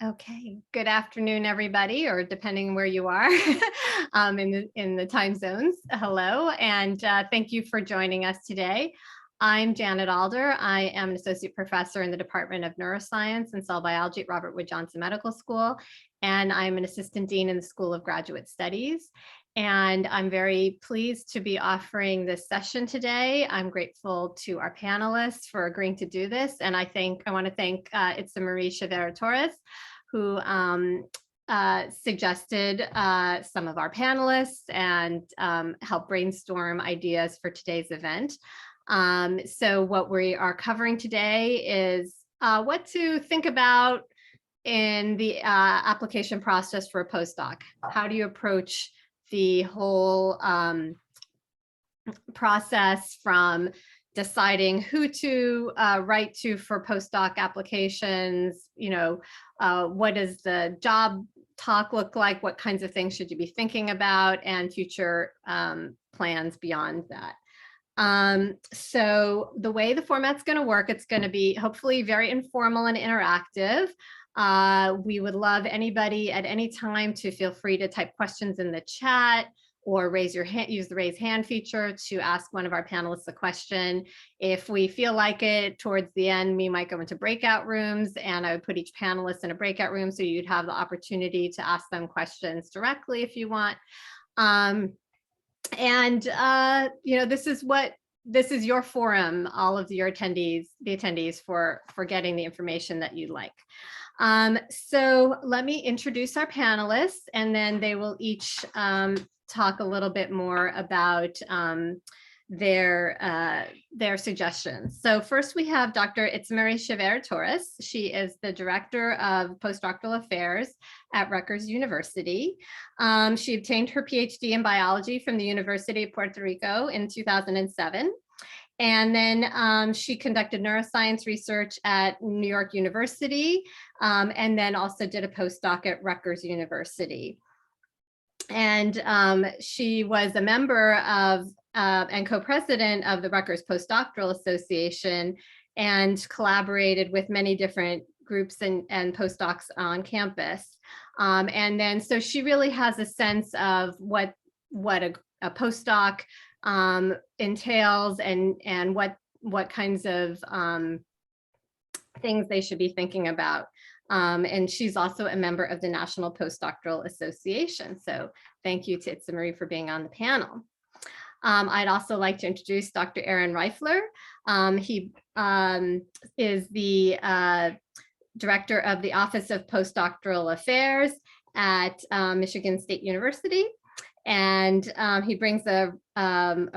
Okay, good afternoon, everybody, or depending where you are in the time zones. Hello, and thank you for joining us today. I'm Janet Alder. I am an associate professor in the Department of Neuroscience and Cell Biology at Robert Wood Johnson Medical School, and I'm an assistant dean in the School of Graduate Studies. And I'm very pleased to be offering this session today. I'm grateful to our panelists for agreeing to do this, and I want to thank Itza Marie Chavera-Torres, who suggested some of our panelists and helped brainstorm ideas for today's event. So what we are covering today is what to think about in the application process for a postdoc. How do you approach the whole process from deciding who to write to for postdoc applications, what does the job talk look like, what kinds of things should you be thinking about, and future plans beyond that. So the way the format's going to work, it's going to be hopefully very informal and interactive. We would love anybody at any time to feel free to type questions in the chat or raise your hand, use the raise hand feature to ask one of our panelists a question. If we feel like it, towards the end, we might go into breakout rooms, and I would put each panelist in a breakout room so you'd have the opportunity to ask them questions directly if you want. This is your forum, all of your attendees for getting the information that you like. So let me introduce our panelists, and then they will each talk a little bit more about their suggestions. So first we have Dr. Itza Marie Chavera-Torres. She is the Director of Postdoctoral Affairs at Rutgers University. She obtained her PhD in biology from the University of Puerto Rico in 2007. And then she conducted neuroscience research at New York University, and then also did a postdoc at Rutgers University. And she was a member of and co-president of the Rutgers Postdoctoral Association, and collaborated with many different groups and postdocs on campus. And then so she really has a sense of what a postdoc entails, and what kinds of things they should be thinking about. And she's also a member of the National Postdoctoral Association. So thank you to Itza Marie for being on the panel. I'd also like to introduce Dr. Aaron Reifler. He is the director of the Office of Postdoctoral Affairs at Michigan State University. And he brings a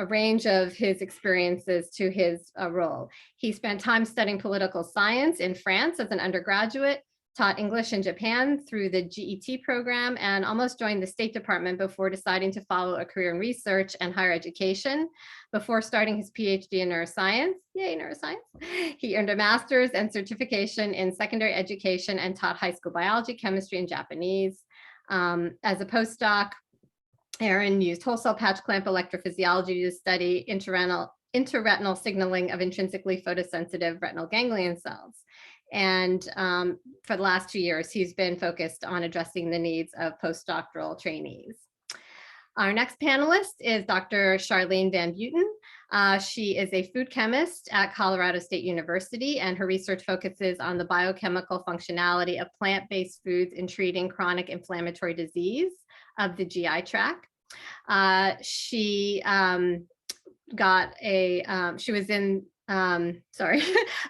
range of his experiences to his role. He spent time studying political science in France as an undergraduate, taught English in Japan through the GET program, and almost joined the State Department before deciding to follow a career in research and higher education. Before starting his PhD in neuroscience, yay, neuroscience, he earned a master's and certification in secondary education and taught high school biology, chemistry, and Japanese. As a postdoc, Aaron used whole cell patch clamp electrophysiology to study intraretinal signaling of intrinsically photosensitive retinal ganglion cells. And for the last 2 years, he's been focused on addressing the needs of postdoctoral trainees. Our next panelist is Dr. Charlene Van Buiten. She is a food chemist at Colorado State University, and her research focuses on the biochemical functionality of plant-based foods in treating chronic inflammatory disease of the GI tract. She was in a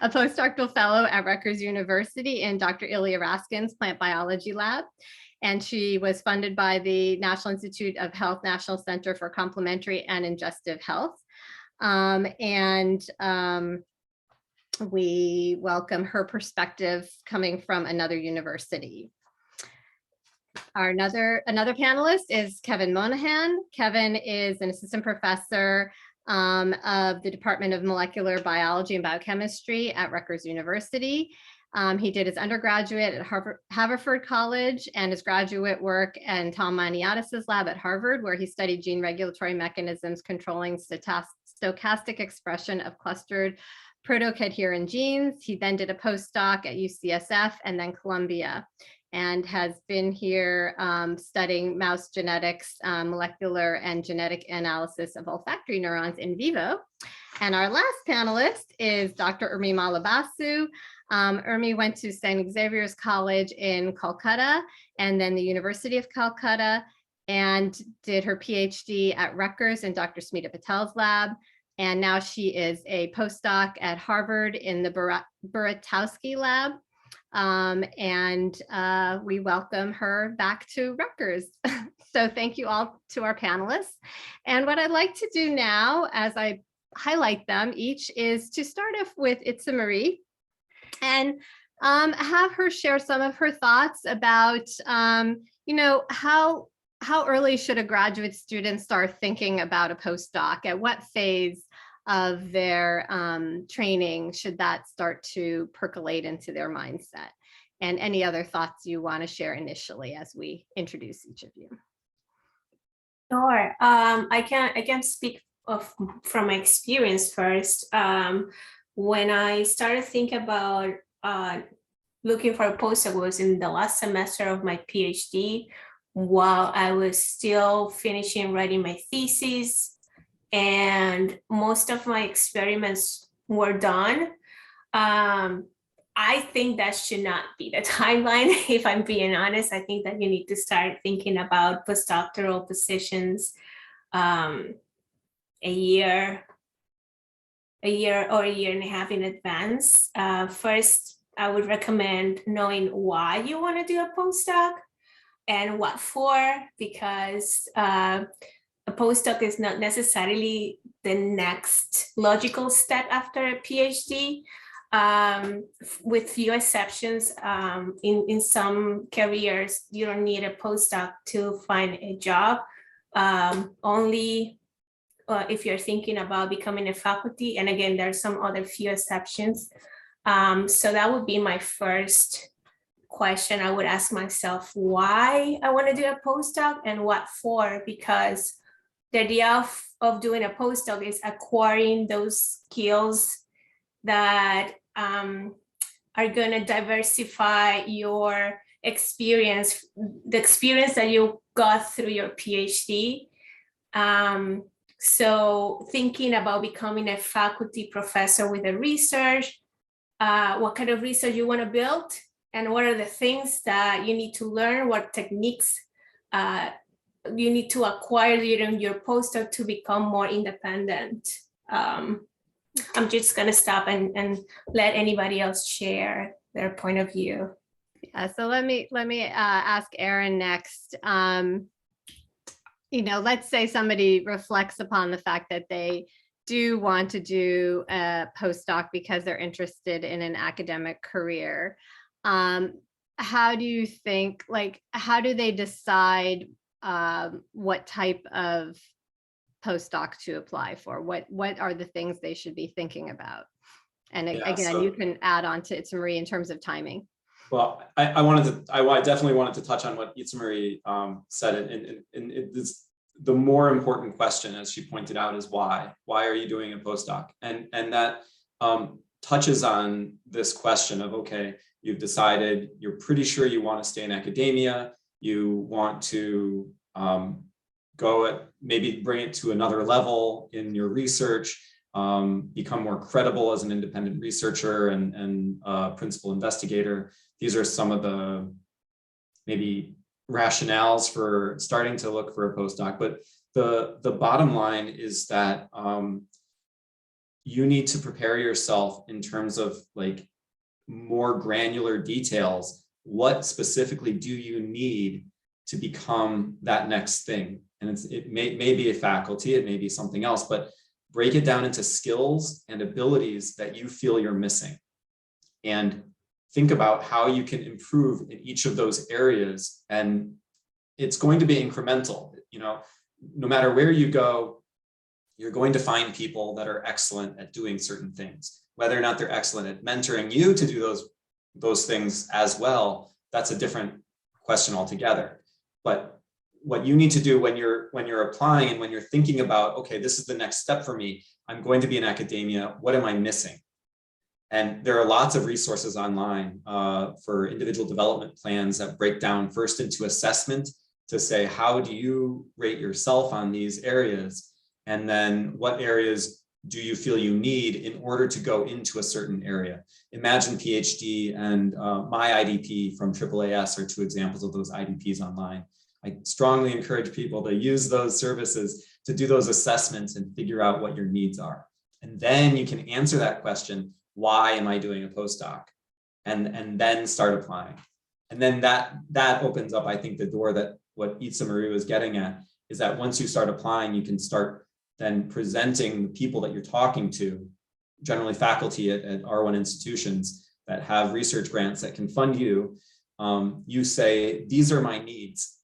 postdoctoral fellow at Rutgers University in Dr. Ilya Raskin's plant biology lab. And she was funded by the National Institute of Health National Center for Complementary and Ingestive Health. We welcome her perspective coming from another university. Another panelist is Kevin Monahan. Kevin is an assistant professor of the Department of Molecular Biology and Biochemistry at Rutgers University. He did his undergraduate at Haverford College and his graduate work in Tom Maniatis's lab at Harvard, where he studied gene regulatory mechanisms controlling stochastic expression of clustered protocadherin genes. He then did a postdoc at UCSF and then Columbia. and has been here studying mouse genetics, molecular and genetic analysis of olfactory neurons in vivo. And our last panelist is Dr. Urmi Malabasu. Urmi went to St. Xavier's College in Calcutta and then the University of Calcutta, and did her PhD at Rutgers in Dr. Smita Patel's lab. And now she is a postdoc at Harvard in the Buratowski lab. We welcome her back to Rutgers. So thank you all to our panelists. And what I'd like to do now, as I highlight them each, is to start off with Itza Marie and have her share some of her thoughts about, how early should a graduate student start thinking about a postdoc? At what phase of their training should that start to percolate into their mindset? And any other thoughts you want to share initially as we introduce each of you? Sure. I can speak from my experience first. When I started thinking about looking for a postdoc was in the last semester of my PhD, while I was still finishing writing my thesis, and most of my experiments were done. I think that should not be the timeline, if I'm being honest. I think that you need to start thinking about postdoctoral positions a year or a year and a half in advance. First, I would recommend knowing why you want to do a postdoc and what for, because a postdoc is not necessarily the next logical step after a PhD. With few exceptions, in some careers, you don't need a postdoc to find a job. Only if you're thinking about becoming a faculty, and again, there are some other few exceptions. So that would be my first question. I would ask myself why I want to do a postdoc and what for, because the idea of doing a postdoc is acquiring those skills that are going to diversify your experience, the experience that you got through your PhD. So thinking about becoming a faculty professor with a research, what kind of research you want to build, and what are the things that you need to learn, what techniques you need to acquire during your postdoc to become more independent. I'm just going to stop and let anybody else share their point of view. Yeah, so let me ask Erin next. Let's say somebody reflects upon the fact that they do want to do a postdoc because they're interested in an academic career. How do you think, how do they decide what type of postdoc to apply for? What are the things they should be thinking about? And again, you can add on to Itza Marie in terms of timing. Well, I definitely wanted to touch on what Itza Marie said, and it's the more important question, as she pointed out, is why? Why are you doing a postdoc? And that touches on this question of, okay, you've decided, you're pretty sure you want to stay in academia, you want to maybe bring it to another level in your research, become more credible as an independent researcher and principal investigator. These are some of the maybe rationales for starting to look for a postdoc. But the bottom line is that you need to prepare yourself in terms of more granular details. What specifically do you need to become that next thing? And it may be a faculty, it may be something else, but break it down into skills and abilities that you feel you're missing. And think about how you can improve in each of those areas. And it's going to be incremental. No matter where you go, you're going to find people that are excellent at doing certain things. Whether or not they're excellent at mentoring you to do those things as well, that's a different question altogether. But what you need to do when you're applying and when you're thinking about, okay, this is the next step for me, I'm going to be in academia, what am I missing? And there are lots of resources online for individual development plans that break down first into assessment to say, how do you rate yourself on these areas? And then what areas do you feel you need in order to go into a certain area? Imagine PhD and my IDP from AAAS are two examples of those IDPs online. I strongly encourage people to use those services to do those assessments and figure out what your needs are. And then you can answer that question, why am I doing a postdoc? And then start applying. And then that opens up, I think, the door that what Itza Marie was getting at is that once you start applying, you can start then presenting the people that you're talking to, generally faculty at R1 institutions that have research grants that can fund you. You say, these are my needs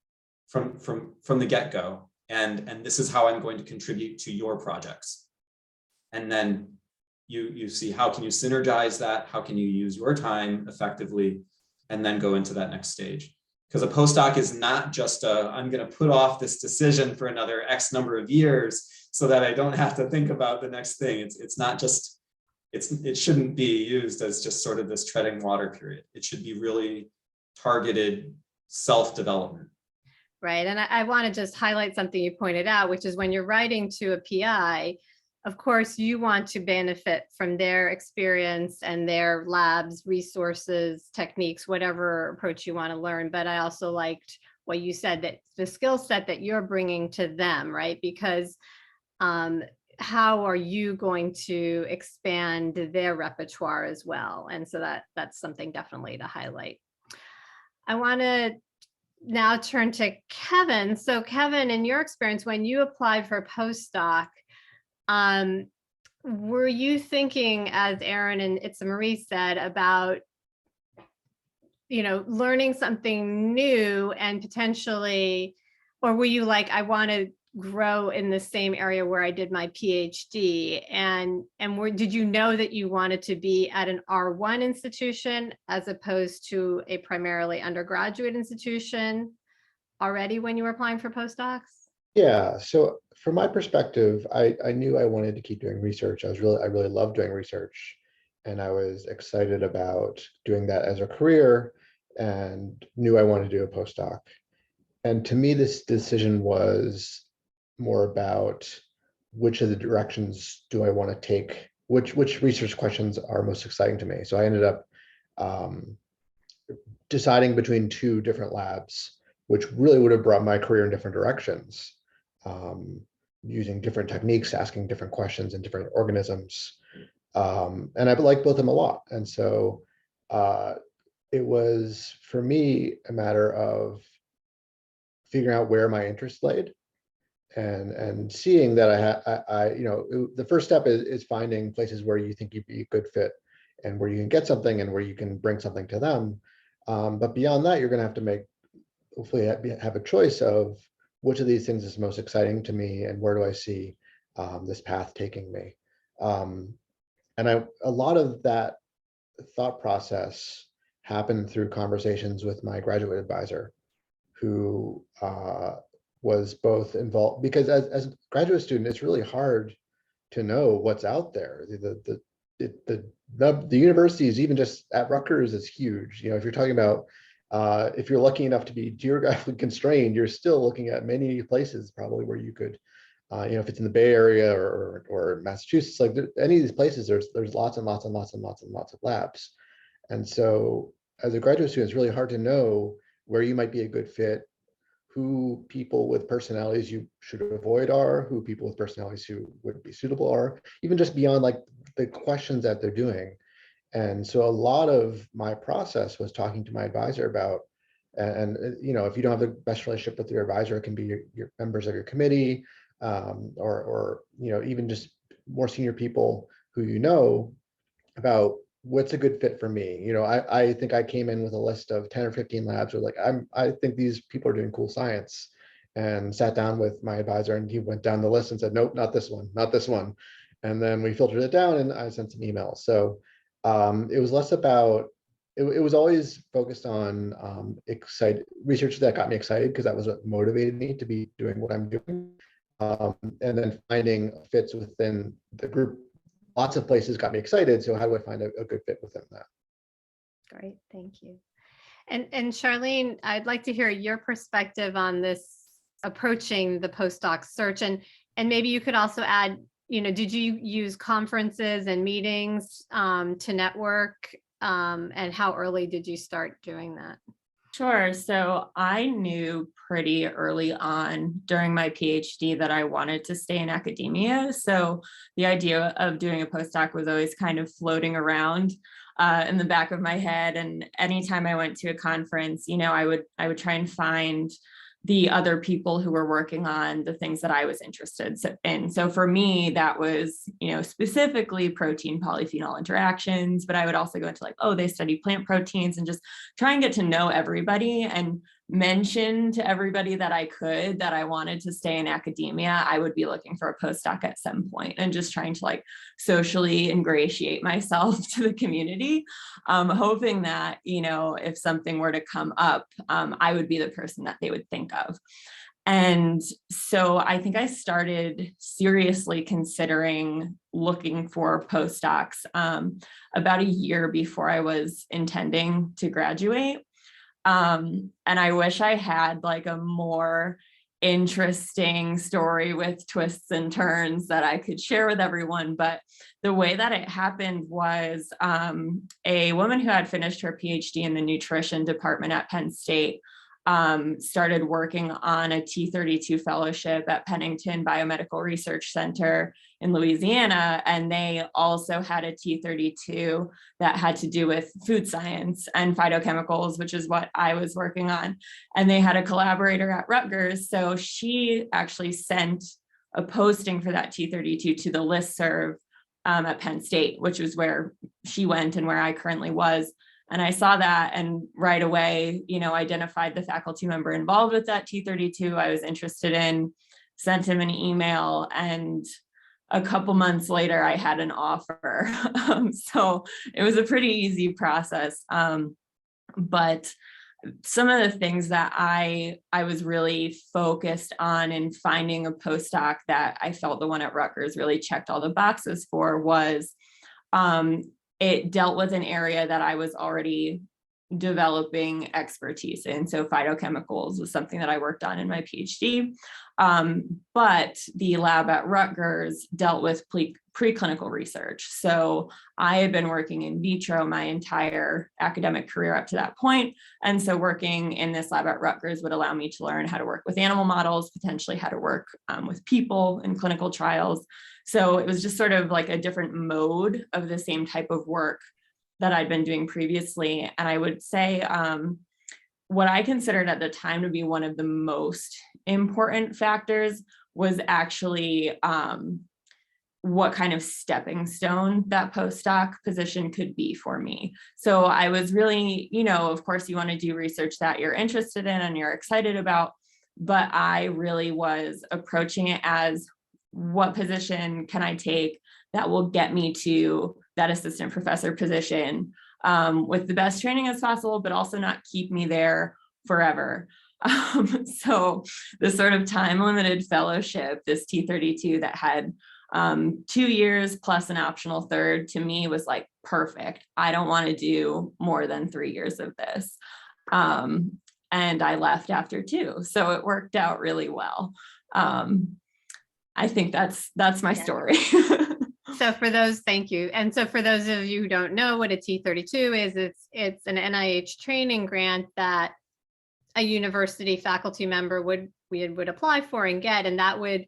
from the get-go, and this is how I'm going to contribute to your projects. And then you see, how can you synergize that? How can you use your time effectively? And then go into that next stage. Because a postdoc is not just I'm going to put off this decision for another X number of years so that I don't have to think about the next thing. It's not just, it shouldn't be used as just sort of this treading water period. It should be really targeted self-development. Right. And I want to just highlight something you pointed out, which is when you're writing to a PI, of course, you want to benefit from their experience and their labs, resources, techniques, whatever approach you want to learn. But I also liked what you said, that the skill set that you're bringing to them, right? Because how are you going to expand their repertoire as well? And so that's something definitely to highlight. I want to now turn to Kevin. So Kevin, in your experience, when you applied for a postdoc, were you thinking, as Erin and Itza Marie said, about, learning something new and potentially, or were you like, I want to grow in the same area where I did my PhD? And did you know that you wanted to be at an R1 institution as opposed to a primarily undergraduate institution already when you were applying for postdocs? Yeah, so from my perspective, I knew I wanted to keep doing research. I really loved doing research, and I was excited about doing that as a career and knew I wanted to do a postdoc. And to me, this decision was more about which of the directions do I want to take, which research questions are most exciting to me. So I ended up deciding between two different labs, which really would have brought my career in different directions. Using different techniques, asking different questions in different organisms. And I like both of them a lot. And so it was, for me, a matter of figuring out where my interest laid and seeing that the first step is finding places where you think you'd be a good fit and where you can get something and where you can bring something to them. But beyond that, you're going to have to hopefully have a choice of which of these things is most exciting to me and where do I see this path taking me. And a lot of that thought process happened through conversations with my graduate advisor, who was both involved, because as a graduate student, it's really hard to know what's out there. The universities, even just at Rutgers, is huge. If you're talking about if you're lucky enough to be geographically constrained, you're still looking at many places probably where you could, if it's in the Bay Area or Massachusetts, like any of these places, there's lots and lots and lots and lots and lots of labs. And so as a graduate student, it's really hard to know where you might be a good fit, who people with personalities you should avoid are, who people with personalities who would be suitable are, even just beyond like the questions that they're doing. And so a lot of my process was talking to my advisor about, and if you don't have the best relationship with your advisor, it can be your members of your committee, or even just more senior people who about what's a good fit for me. I think I came in with a list of 10 or 15 labs where I think these people are doing cool science, and sat down with my advisor and he went down the list and said, nope, not this one, not this one. And then we filtered it down and I sent some emails. So it was less about, it was always focused on research that got me excited, because that was what motivated me to be doing what I'm doing. And then finding fits within the group lots of places got me excited. So how do I find a good fit within that? Great, thank you. And Charlene, I'd like to hear your perspective on this approaching the postdoc search, and maybe you could also add, did you use conferences and meetings to network, and how early did you start doing that? Sure. So I knew pretty early on during my PhD that I wanted to stay in academia. So the idea of doing a postdoc was always kind of floating around in the back of my head. And anytime I went to a conference, I would try and find the other people who were working on the things that I was interested in. So for me, that was, specifically protein polyphenol interactions, but I would also go into like, oh, they study plant proteins, and just try and get to know everybody and mention to everybody that I could that I wanted to stay in academia. I would be looking for a postdoc at some point and just trying to like socially ingratiate myself to the community, hoping that, if something were to come up, I would be the person that they would think of. And so I think I started seriously considering looking for postdocs about a year before I was intending to graduate. And I wish I had like a more interesting story with twists and turns that I could share with everyone. But the way that it happened was a woman who had finished her PhD in the nutrition department at Penn State started working on a T32 fellowship at Pennington Biomedical Research Center in Louisiana. And they also had a T32 that had to do with food science and phytochemicals, which is what I was working on. And they had a collaborator at Rutgers. So she actually sent a posting for that T32 to the listserv at Penn State, which was where she went and where I currently was. And I saw that and right away, identified the faculty member involved with that T32 I was interested in, sent him an email, and a couple months later, I had an offer. So it was a pretty easy process. But some of the things that I was really focused on in finding a postdoc that I felt the one at Rutgers really checked all the boxes for was it dealt with an area that I was already developing expertise in. So phytochemicals was something that I worked on in my PhD. But the lab at Rutgers dealt with preclinical research. So I had been working in vitro my entire academic career up to that point. And so working in this lab at Rutgers would allow me to learn how to work with animal models, potentially how to work with people in clinical trials. So it was just sort of like a different mode of the same type of work that I'd been doing previously. And I would say what I considered at the time to be one of the most important factors was actually what kind of stepping stone that postdoc position could be for me. So I was really, of course, you want to do research that you're interested in and you're excited about, but I really was approaching it as, what position can I take that will get me to that assistant professor position with the best training as possible, but also not keep me there forever. So the sort of time limited fellowship, this T32 that had 2 years plus an optional third, to me was like perfect. I don't want to do more than 3 years of this. And I left after 2. So it worked out really well. I think that's my story. So for those, thank you. And so for those of you who don't know what a T32 is, it's an NIH training grant that a university faculty member would apply for and get, and that would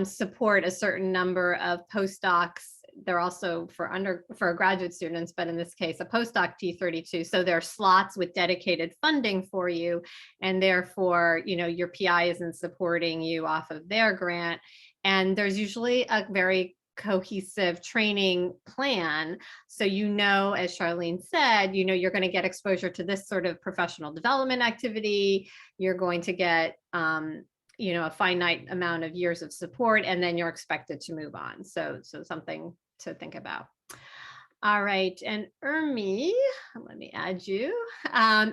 support a certain number of postdocs. They're also for graduate students, but in this case, a postdoc T32. So there are slots with dedicated funding for you, and therefore, your PI isn't supporting you off of their grant. And there's usually a very cohesive training plan. So, as Charlene said, you're going to get exposure to this sort of professional development activity. You're going to get, a finite amount of years of support, and then you're expected to move on. So something to think about. All right, and Urmi, let me add you.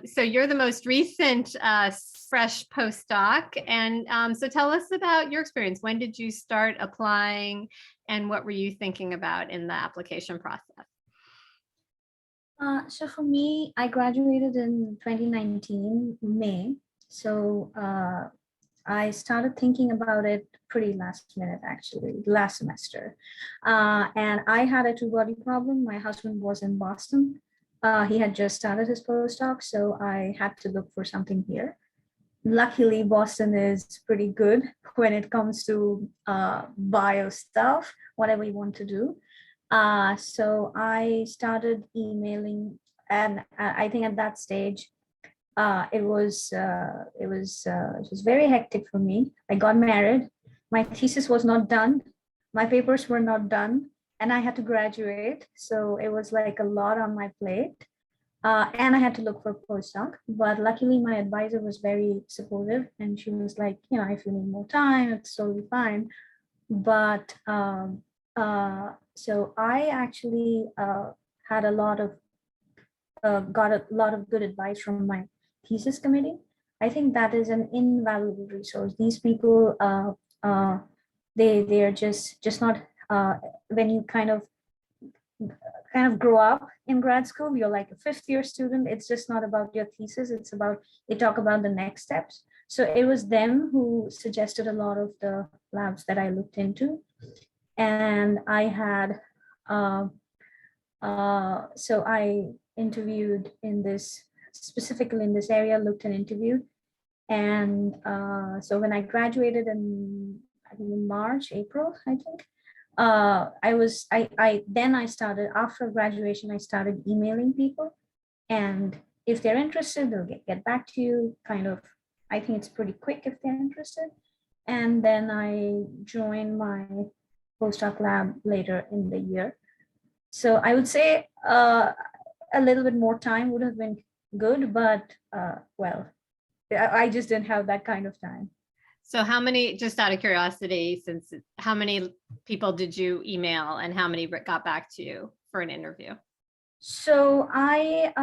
So you're the most recent fresh postdoc, and so tell us about your experience. When did you start applying, and what were you thinking about in the application process? So for me, I graduated in 2019, May. So I started thinking about it pretty last minute, actually, last semester. And I had a two-body problem. My husband was in Boston. He had just started his postdoc, so I had to look for something here. Luckily, Boston is pretty good when it comes to bio stuff, whatever you want to do. So I started emailing, and I think at that stage, it was very hectic for me. I got married. My thesis was not done. My papers were not done, and I had to graduate. So it was like a lot on my plate. And I had to look for a postdoc. But luckily, my advisor was very supportive, and she was like, if you need more time, it's totally fine. But so I actually had a lot of got a lot of good advice from my thesis committee. I think that is an invaluable resource. These people, they are just not when you kind of grow up in grad school, you're like a fifth-year student. It's just not about your thesis. It's about, they talk about the next steps. So it was them who suggested a lot of the labs that I looked into. And I had, so I interviewed in this, specifically in this area, looked and interviewed. And so when I graduated in, I think in March, April, I think, then I started, after graduation, I started emailing people. And if they're interested, they'll get back to you, kind of. I think it's pretty quick if they're interested. And then I joined my postdoc lab later in the year. So I would say a little bit more time would have been good, but well, I just didn't have that kind of time. So how many, just out of curiosity, how many people did you email and how many got back to you for an interview? So I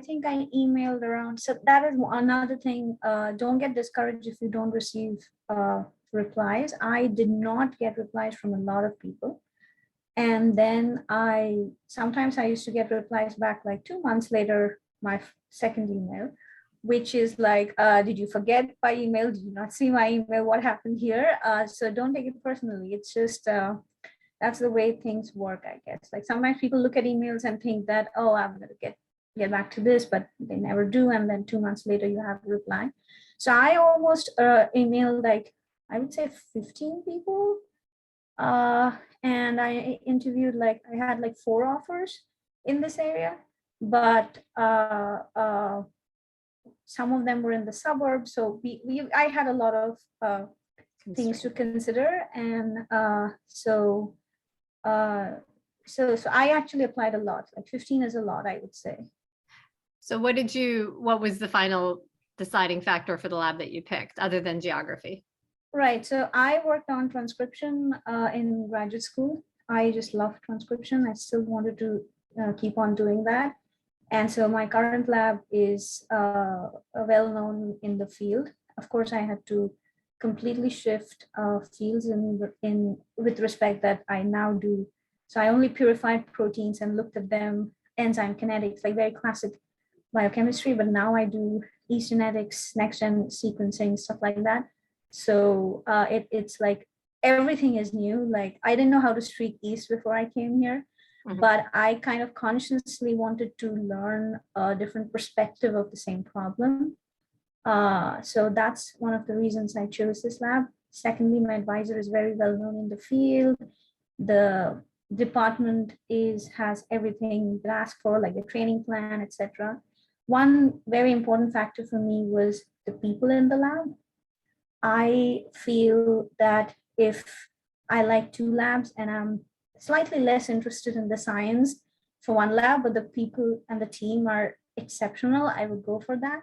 think I emailed around. So that is another thing. Don't get discouraged if you don't receive replies. I did not get replies from a lot of people. And then sometimes I used to get replies back like 2 months later, my second email, which is like, did you forget my email? Did you not see my email? What happened here? So don't take it personally. It's just, that's the way things work, I guess. Like sometimes people look at emails and think that, oh, I'm going to get back to this, but they never do. And then 2 months later, you have a reply. So I almost emailed like, I would say 15 people. And I interviewed, like, I had like 4 offers in this area, but some of them were in the suburbs. So I had a lot of things to consider. And so I actually applied a lot, like 15 is a lot, I would say. So what was the final deciding factor for the lab that you picked other than geography? Right. So I worked on transcription in graduate school. I just love transcription. I still wanted to keep on doing that. And so my current lab is well known in the field. Of course, I had to completely shift fields in with respect that I now do. So I only purified proteins and looked at them, enzyme kinetics, like very classic biochemistry, but now I do yeast genetics, next-gen sequencing, stuff like that. So it's like everything is new. Like I didn't know how to treat yeast before I came here, but I kind of consciously wanted to learn a different perspective of the same problem. So that's one of the reasons I chose this lab. Secondly, my advisor is very well known in the field. The department has everything you ask for, like a training plan, etc. One very important factor for me was the people in the lab. I feel that if I like 2 labs and I'm slightly less interested in the science for one lab, but the people and the team are exceptional, I would go for that.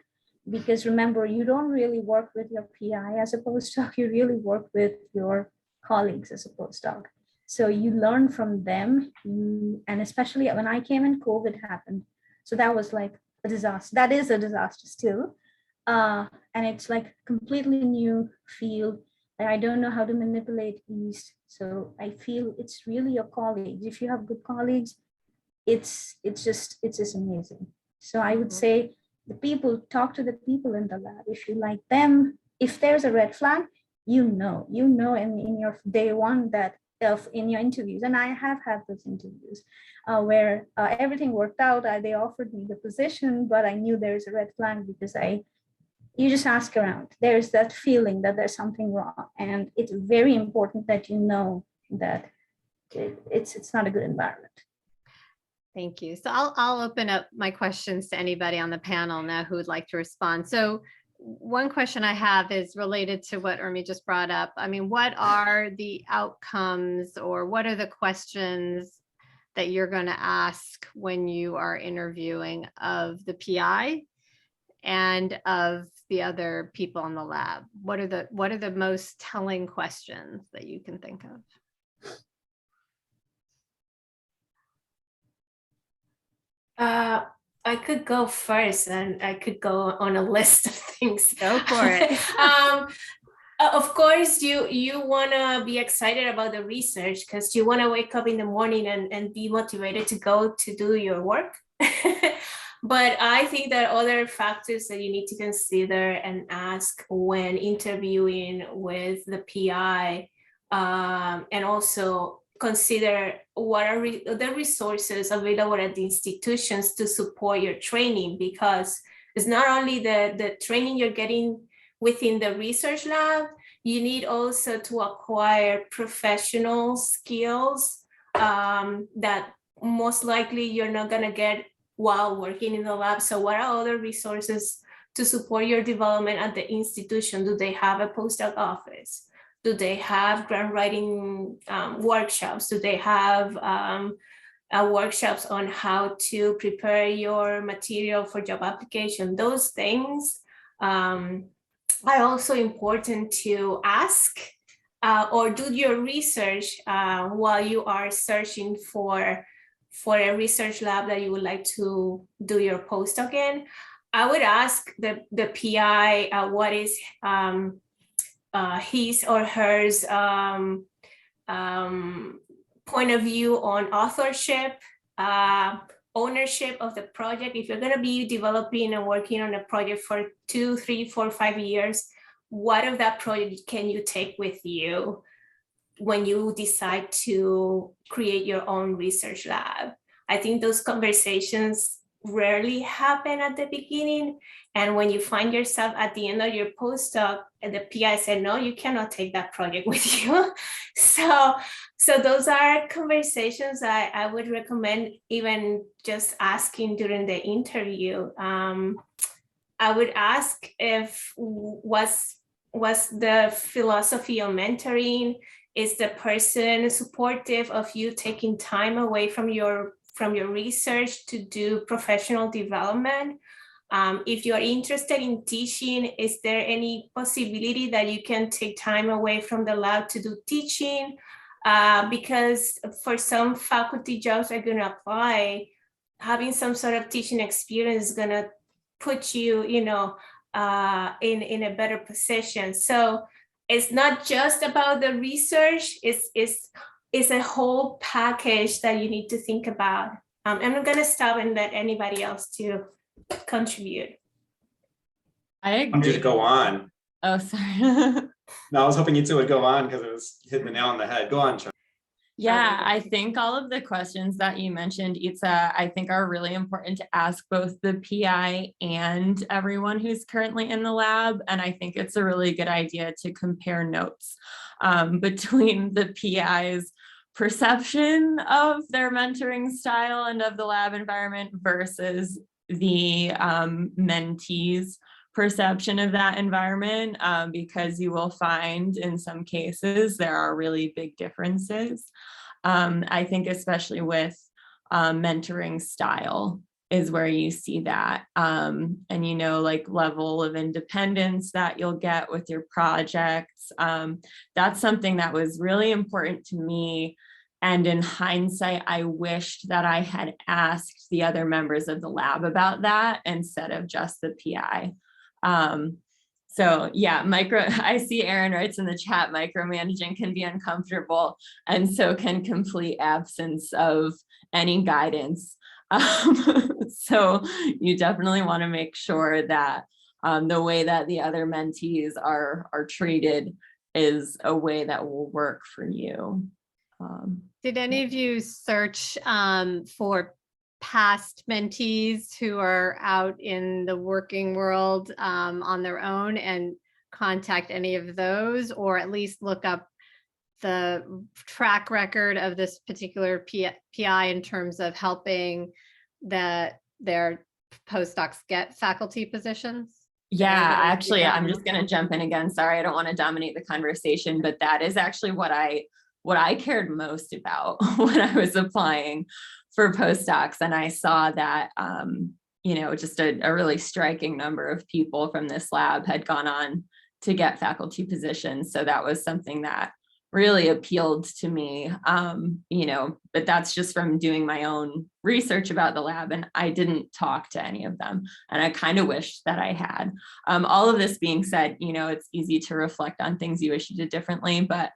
Because remember, you don't really work with your PI as a postdoc, you really work with your colleagues as a postdoc. So you learn from them, and especially when I came in, COVID happened. So that was like a disaster. That is a disaster still. And it's like completely new field. And I don't know how to manipulate yeast. So I feel it's really your colleagues. If you have good colleagues, it's just amazing. So I would say the people, talk to the people in the lab. If you like them, if there's a red flag, you know in your day one that in your interviews, and I have had those interviews where everything worked out. They offered me the position, but I knew there's a red flag because you just ask around. There's that feeling that there's something wrong, and it's very important that you know that it's not a good environment. Thank you. So I'll open up my questions to anybody on the panel now who would like to respond. So one question I have is related to what Urmi just brought up. I mean, what are the outcomes, or what are the questions that you're going to ask when you are interviewing of the PI and of the other people in the lab? What are the most telling questions that you can think of? I could go first, and I could go on a list of things. Go for it. Of course, you want to be excited about the research because you want to wake up in the morning and be motivated to go to do your work. But I think there are other factors that you need to consider and ask when interviewing with the PI, and also consider what are the resources available at the institutions to support your training, because it's not only the training you're getting within the research lab, you need also to acquire professional skills that most likely you're not going to get while working in the lab. So what are other resources to support your development at the institution? Do they have a postdoc office? Do they have grant writing workshops? Do they have workshops on how to prepare your material for job application? Those things are also important to ask or do your research while you are searching for a research lab that you would like to do your postdoc in. I would ask the PI what is his or hers point of view on authorship, ownership of the project. If you're going to be developing and working on a project for 2, 3, 4, 5 years, what of that project can you take with you when you decide to create your own research lab? I think those conversations rarely happen at the beginning. And when you find yourself at the end of your postdoc and the PI said, no, you cannot take that project with you. So those are conversations I would recommend even just asking during the interview. I would ask if what's the philosophy of mentoring? Is the person supportive of you taking time away from your research to do professional development? If you're interested in teaching, is there any possibility that you can take time away from the lab to do teaching? Because for some faculty jobs are going to apply, having some sort of teaching experience is going to put you, in a better position. So it's not just about the research, it's a whole package that you need to think about. I'm going to stop and let anybody else to contribute. I agree. I'm just go on. Oh, sorry. No, I was hoping you two would go on because it was hitting the nail on the head. Go on, Charlie. Yeah, I think all of the questions that you mentioned, Itza, I think are really important to ask both the PI and everyone who's currently in the lab. And I think it's a really good idea to compare notes between the PI's perception of their mentoring style and of the lab environment versus the mentees' perception of that environment, because you will find in some cases there are really big differences. I think especially with mentoring style is where you see that, and like level of independence that you'll get with your projects. That's something that was really important to me And in hindsight, I wished that I had asked the other members of the lab about that instead of just the PI. So yeah, I see Aaron writes in the chat, micromanaging can be uncomfortable, and so can complete absence of any guidance. So you definitely want to make sure that the way that the other mentees are treated is a way that will work for you. Did any of you search for past mentees who are out in the working world on their own and contact any of those, or at least look up the track record of this particular PI in terms of helping their postdocs get faculty positions? Yeah, actually, I'm just going to jump in again. Sorry, I don't want to dominate the conversation, but that is actually what I cared most about when I was applying for postdocs. And I saw that, just a really striking number of people from this lab had gone on to get faculty positions. So that was something that really appealed to me, but that's just from doing my own research about the lab, and I didn't talk to any of them, and I kind of wished that I had. All of this being said, it's easy to reflect on things you wish you did differently, but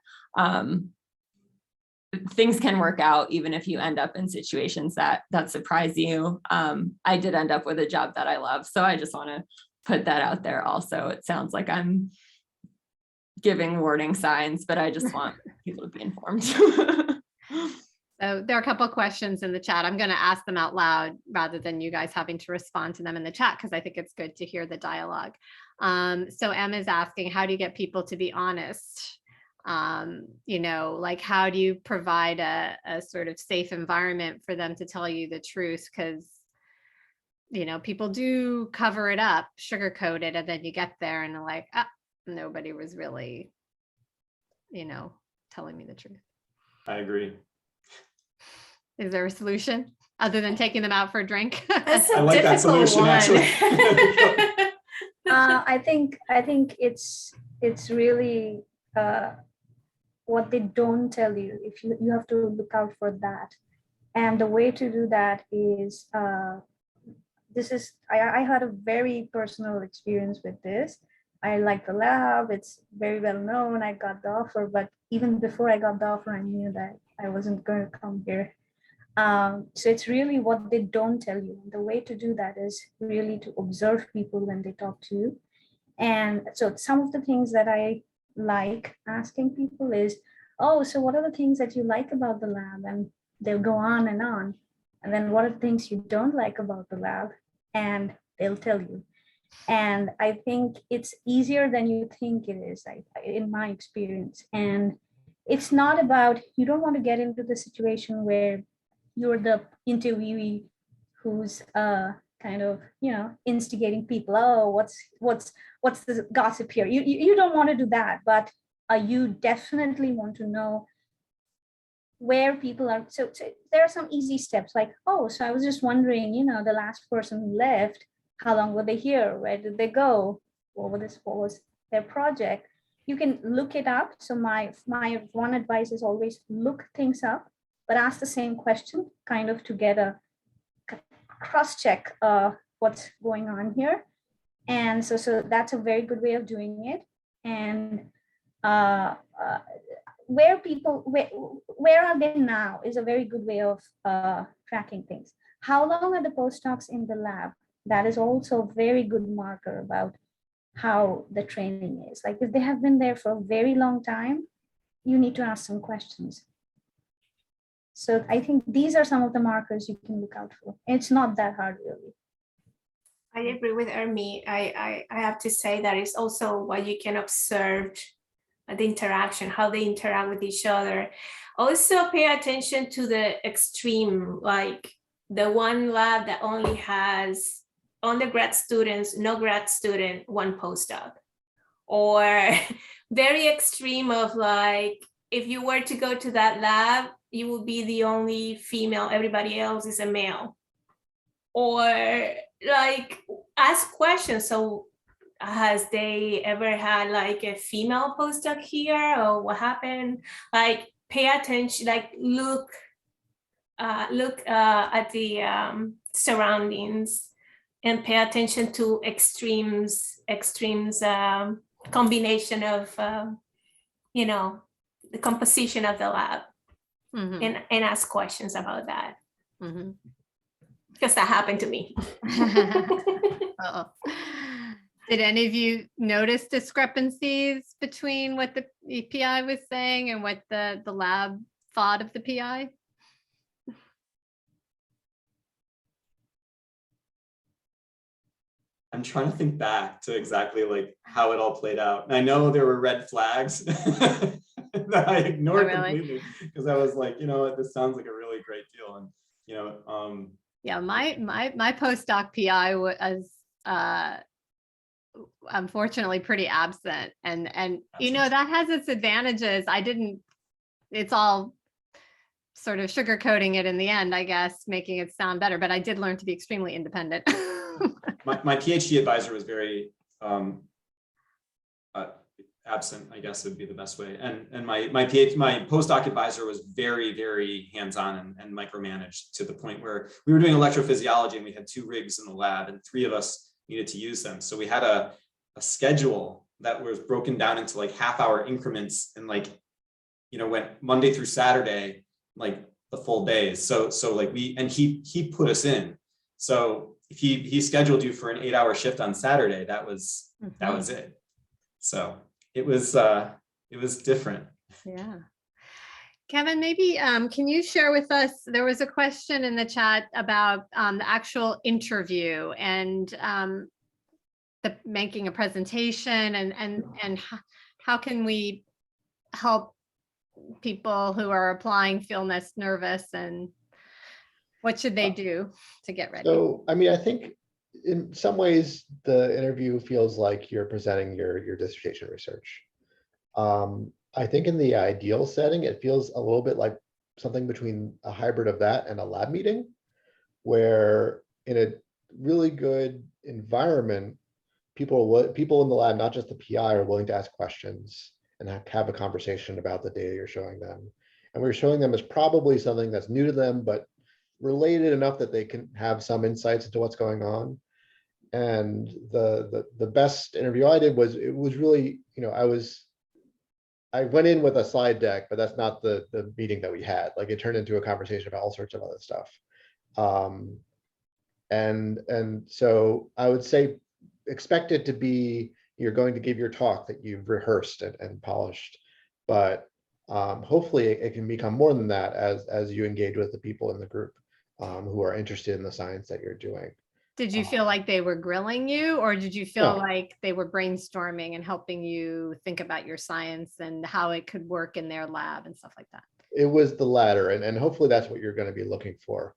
things can work out even if you end up in situations that surprise you. I did end up with a job that I love, so I just want to put that out there also. It sounds like I'm giving warning signs, but I just want people to be informed. So there are a couple of questions in the chat. I'm going to ask them out loud rather than you guys having to respond to them in the chat, because I think it's good to hear the dialogue. So Em is asking, how do you get people to be honest? Like, how do you provide a sort of safe environment for them to tell you the truth? Because people do cover it up, sugarcoat it, and then you get there and they're like, nobody was really, telling me the truth. I agree. Is there a solution other than taking them out for a drink? That's a I like that difficult solution, one. actually. I think it's really what they don't tell you. If you have to look out for that, and the way to do that is I had a very personal experience with this. I like the lab, it's very well known. I got the offer, but even before I got the offer, I knew that I wasn't going to come here. So it's really what they don't tell you. The way to do that is really to observe people when they talk to you. And so some of the things that I like asking people is, oh, so what are the things that you like about the lab? And they'll go on. And then what are the things you don't like about the lab? And they'll tell you. And I think it's easier than you think it is, in my experience. And it's not about, you don't want to get into the situation where you're the interviewee who's kind of, instigating people. Oh, what's the gossip here? You don't want to do that, but you definitely want to know where people are. So there are some easy steps like, oh, so I was just wondering, the last person who left, how long were they here? Where did they go? What was their project? You can look it up. So my one advice is always look things up, but ask the same question, kind of to get a cross-check what's going on here. And so that's a very good way of doing it. And where are they now is a very good way of tracking things. How long are the postdocs in the lab? That is also a very good marker about how the training is. Like if they have been there for a very long time, you need to ask some questions. So I think these are some of the markers you can look out for. It's not that hard, really. I agree with Ermi. I have to say that it's also what you can observe, the interaction, how they interact with each other. Also pay attention to the extreme, like the one lab that only has undergrad students, no grad student, one postdoc. Or very extreme of like, if you were to go to that lab, you will be the only female, everybody else is a male. Or like ask questions. So has they ever had like a female postdoc here, or what happened? Like pay attention, like look at the surroundings and pay attention to extremes, combination of, the composition of the lab, Mhm, and ask questions about that, mhm. because that happened to me. Uh-oh. Did any of you notice discrepancies between what the PI was saying and what the lab thought of the PI? I'm trying to think back to exactly like how it all played out. And I know there were red flags that I ignored really? completely because I was like, you know what, this sounds like a really great deal. And, Yeah, my postdoc PI was unfortunately pretty absent, and that has its advantages. It's all sort of sugarcoating it in the end, I guess, making it sound better, but I did learn to be extremely independent. my PhD advisor was very absent, I guess would be the best way. And my postdoc advisor was very, very hands-on and micromanaged to the point where we were doing electrophysiology and we had 2 rigs in the lab and 3 of us needed to use them. So we had a schedule that was broken down into like half-hour increments and like, went Monday through Saturday, like the full days. So like he put us in. So if he scheduled you for an 8-hour shift on Saturday, that was it. So it was different. Yeah. Kevin, maybe can you share with us, there was a question in the chat about the actual interview and the making a presentation and how can we help people who are applying feel less nervous, and what should they do to get ready? So, I mean, I think in some ways the interview feels like you're presenting your dissertation research. I think in the ideal setting, it feels a little bit like something between a hybrid of that and a lab meeting, where in a really good environment, people in the lab, not just the PI, are willing to ask questions and have a conversation about the data you're showing them. And we're showing them as probably something that's new to them, but related enough that they can have some insights into what's going on. And the best interview I did was, it was really, I went in with a slide deck, but that's not the meeting that we had. Like, it turned into a conversation about all sorts of other stuff. And so I would say expect it to be, you're going to give your talk that you've rehearsed and polished, but hopefully it can become more than that as you engage with the people in the group who are interested in the science that you're doing. Did you feel like they were grilling you, or did you feel No. like they were brainstorming and helping you think about your science and how it could work in their lab and stuff like that? It was the latter, and hopefully that's what you're going to be looking for.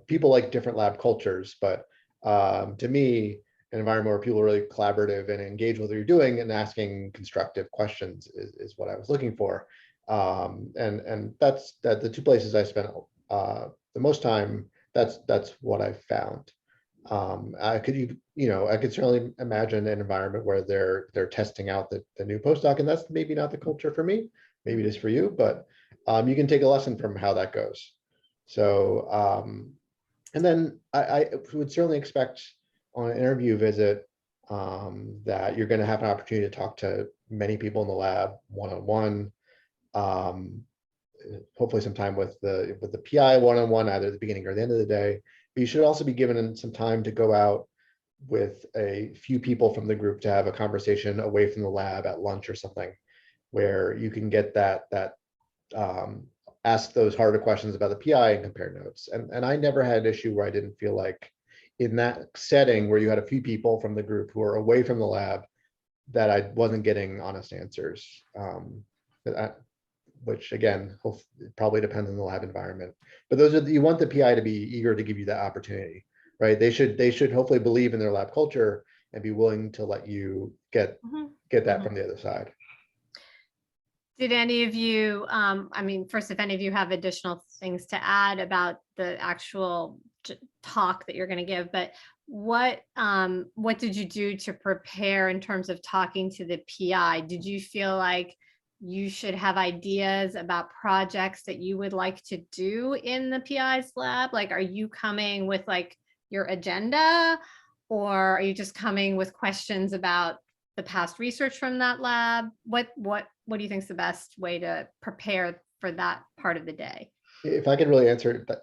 People like different lab cultures, but to me, an environment where people are really collaborative and engage with what you're doing and asking constructive questions is what I was looking for. And that's the 2 places I spent the most time. That's what I found. I could certainly imagine an environment where they're testing out the new postdoc, and that's maybe not the culture for me. Maybe it is for you, but you can take a lesson from how that goes. So, and then I would certainly expect on an interview visit that you're going to have an opportunity to talk to many people in the lab one-on-one. Hopefully some time with the PI one-on-one, either at the beginning or the end of the day. But you should also be given some time to go out with a few people from the group to have a conversation away from the lab at lunch or something, where you can get that ask those harder questions about the PI and compare notes. And I never had an issue where I didn't feel like in that setting where you had a few people from the group who are away from the lab that I wasn't getting honest answers. Which again, it probably depends on the lab environment. But you want the PI to be eager to give you that opportunity, right? They should hopefully believe in their lab culture and be willing to let you get that from the other side. Did any of you, first, if any of you have additional things to add about the actual talk that you're going to give, but what did you do to prepare in terms of talking to the PI? Did you feel like you should have ideas about projects that you would like to do in the PI's lab? Like, are you coming with like your agenda, or are you just coming with questions about the past research from that lab? What do you think is the best way to prepare for that part of the day? If I could really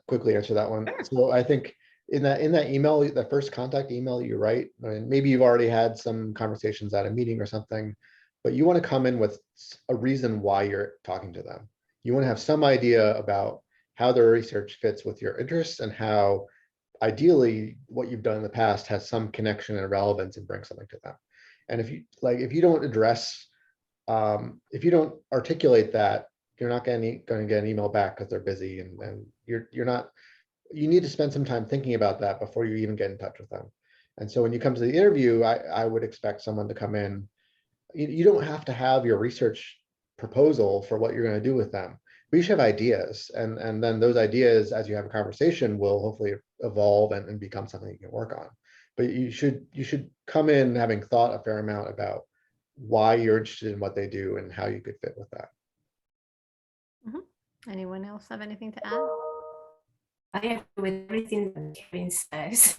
quickly answer that one. Sure. So I think in that email, the first contact email you write, and maybe you've already had some conversations at a meeting or something, but you want to come in with a reason why you're talking to them. You want to have some idea about how their research fits with your interests, and how ideally what you've done in the past has some connection and relevance and bring something to them. And if you don't address, if you don't articulate that, you're not going to get an email back because they're busy, and you need to spend some time thinking about that before you even get in touch with them. And so when you come to the interview, I would expect someone to come in. You don't have to have your research proposal for what you're going to do with them. We should have ideas, and then those ideas, as you have a conversation, will hopefully evolve and become something you can work on. But you should come in having thought a fair amount about why you're interested in what they do and how you could fit with that. Anyone else have anything to add? I agree with everything that Kevin says.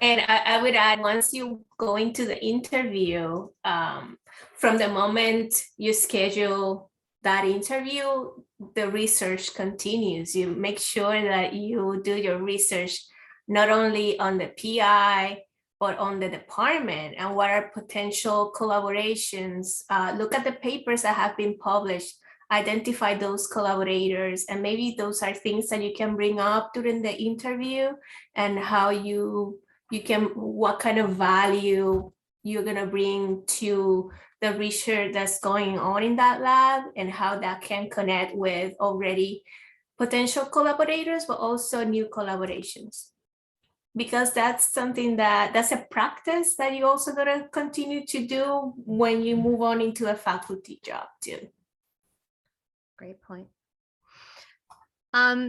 And I would add, once you go into the interview, from the moment you schedule that interview, the research continues. You make sure that you do your research not only on the PI, but on the department, and what are potential collaborations. Look at the papers that have been published, identify those collaborators, and maybe those are things that you can bring up during the interview, and how you can, what kind of value you're gonna bring to the research that's going on in that lab, and how that can connect with already potential collaborators, but also new collaborations. Because that's something that's a practice that you also gotta continue to do when you move on into a faculty job too. Great point.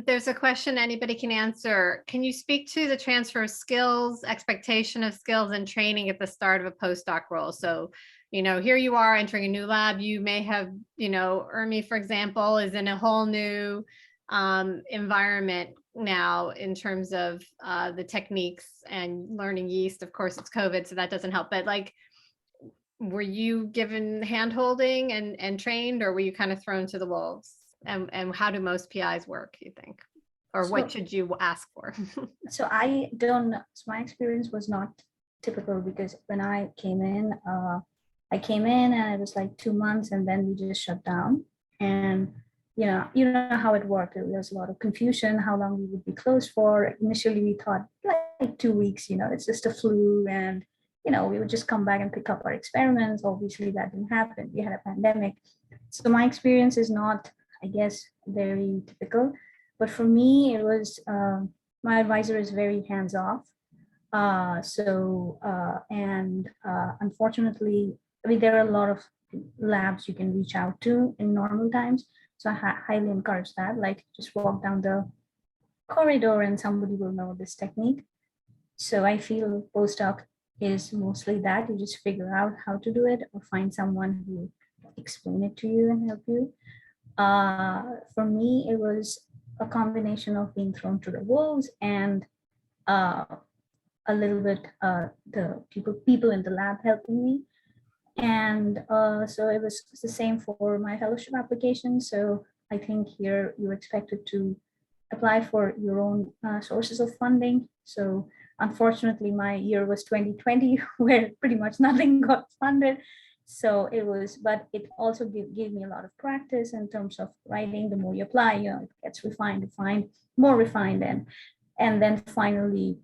There's a question anybody can answer. Can you speak to the transfer of skills, expectation of skills, and training at the start of a postdoc role? So, here you are entering a new lab. You may have, Ermi, for example, is in a whole new environment now in terms of the techniques and learning yeast. Of course, it's COVID, so that doesn't help. But were you given hand-holding and trained, or were you kind of thrown to the wolves? And how do most PIs work, you think? Or what should you ask for? So I don't know. So my experience was not typical, because when I came in and it was like 2 months, and then we just shut down. And you know how it worked. There was a lot of confusion how long we would be closed for. Initially, we thought like 2 weeks. It's just a flu, and we would just come back and pick up our experiments. Obviously, that didn't happen. We had a pandemic. So my experience is not, I guess, very typical. But for me, it was, my advisor is very hands-off. Unfortunately, there are a lot of labs you can reach out to in normal times. So I highly encourage that. Like, just walk down the corridor and somebody will know this technique. So I feel postdoc is mostly that. You just figure out how to do it, or find someone who explain it to you and help you. For me, it was a combination of being thrown to the wolves and a little bit the people in the lab helping me. And so it was the same for my fellowship application. So I think here you're expected to apply for your own sources of funding. So unfortunately, my year was 2020, where pretty much nothing got funded. So it was, but it also gave me a lot of practice in terms of writing. The more you apply, it gets refined, more refined, and then finally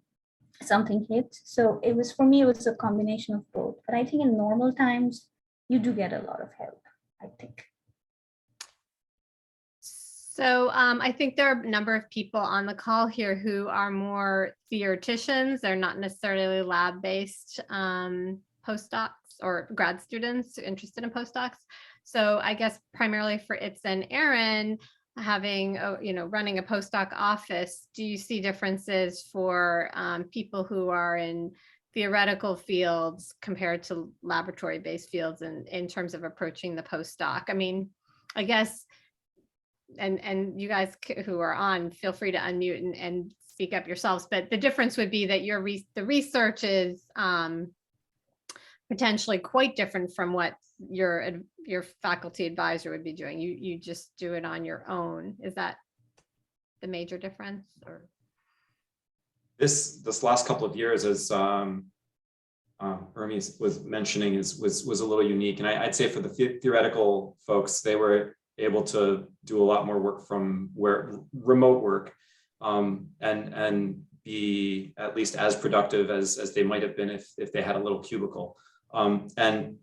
something hit. So it was, for me, it was a combination of both. But I think in normal times, you do get a lot of help, I think. So I think there are a number of people on the call here who are more theoreticians. They're not necessarily lab-based postdocs or grad students interested in postdocs. So I guess primarily for Itza and Aaron, having, running a postdoc office, do you see differences for people who are in theoretical fields compared to laboratory-based fields in terms of approaching the postdoc? I mean, I guess, and you guys who are on, feel free to unmute and speak up yourselves, but the difference would be that the research is potentially quite different from what your faculty advisor would be doing. You just do it on your own. Is that the major difference? Or This last couple of years, as Hermes was mentioning, was a little unique, and I'd say for the theoretical folks, they were able to do a lot more work from remote work, and be at least as productive as they might have been if they had a little cubicle. And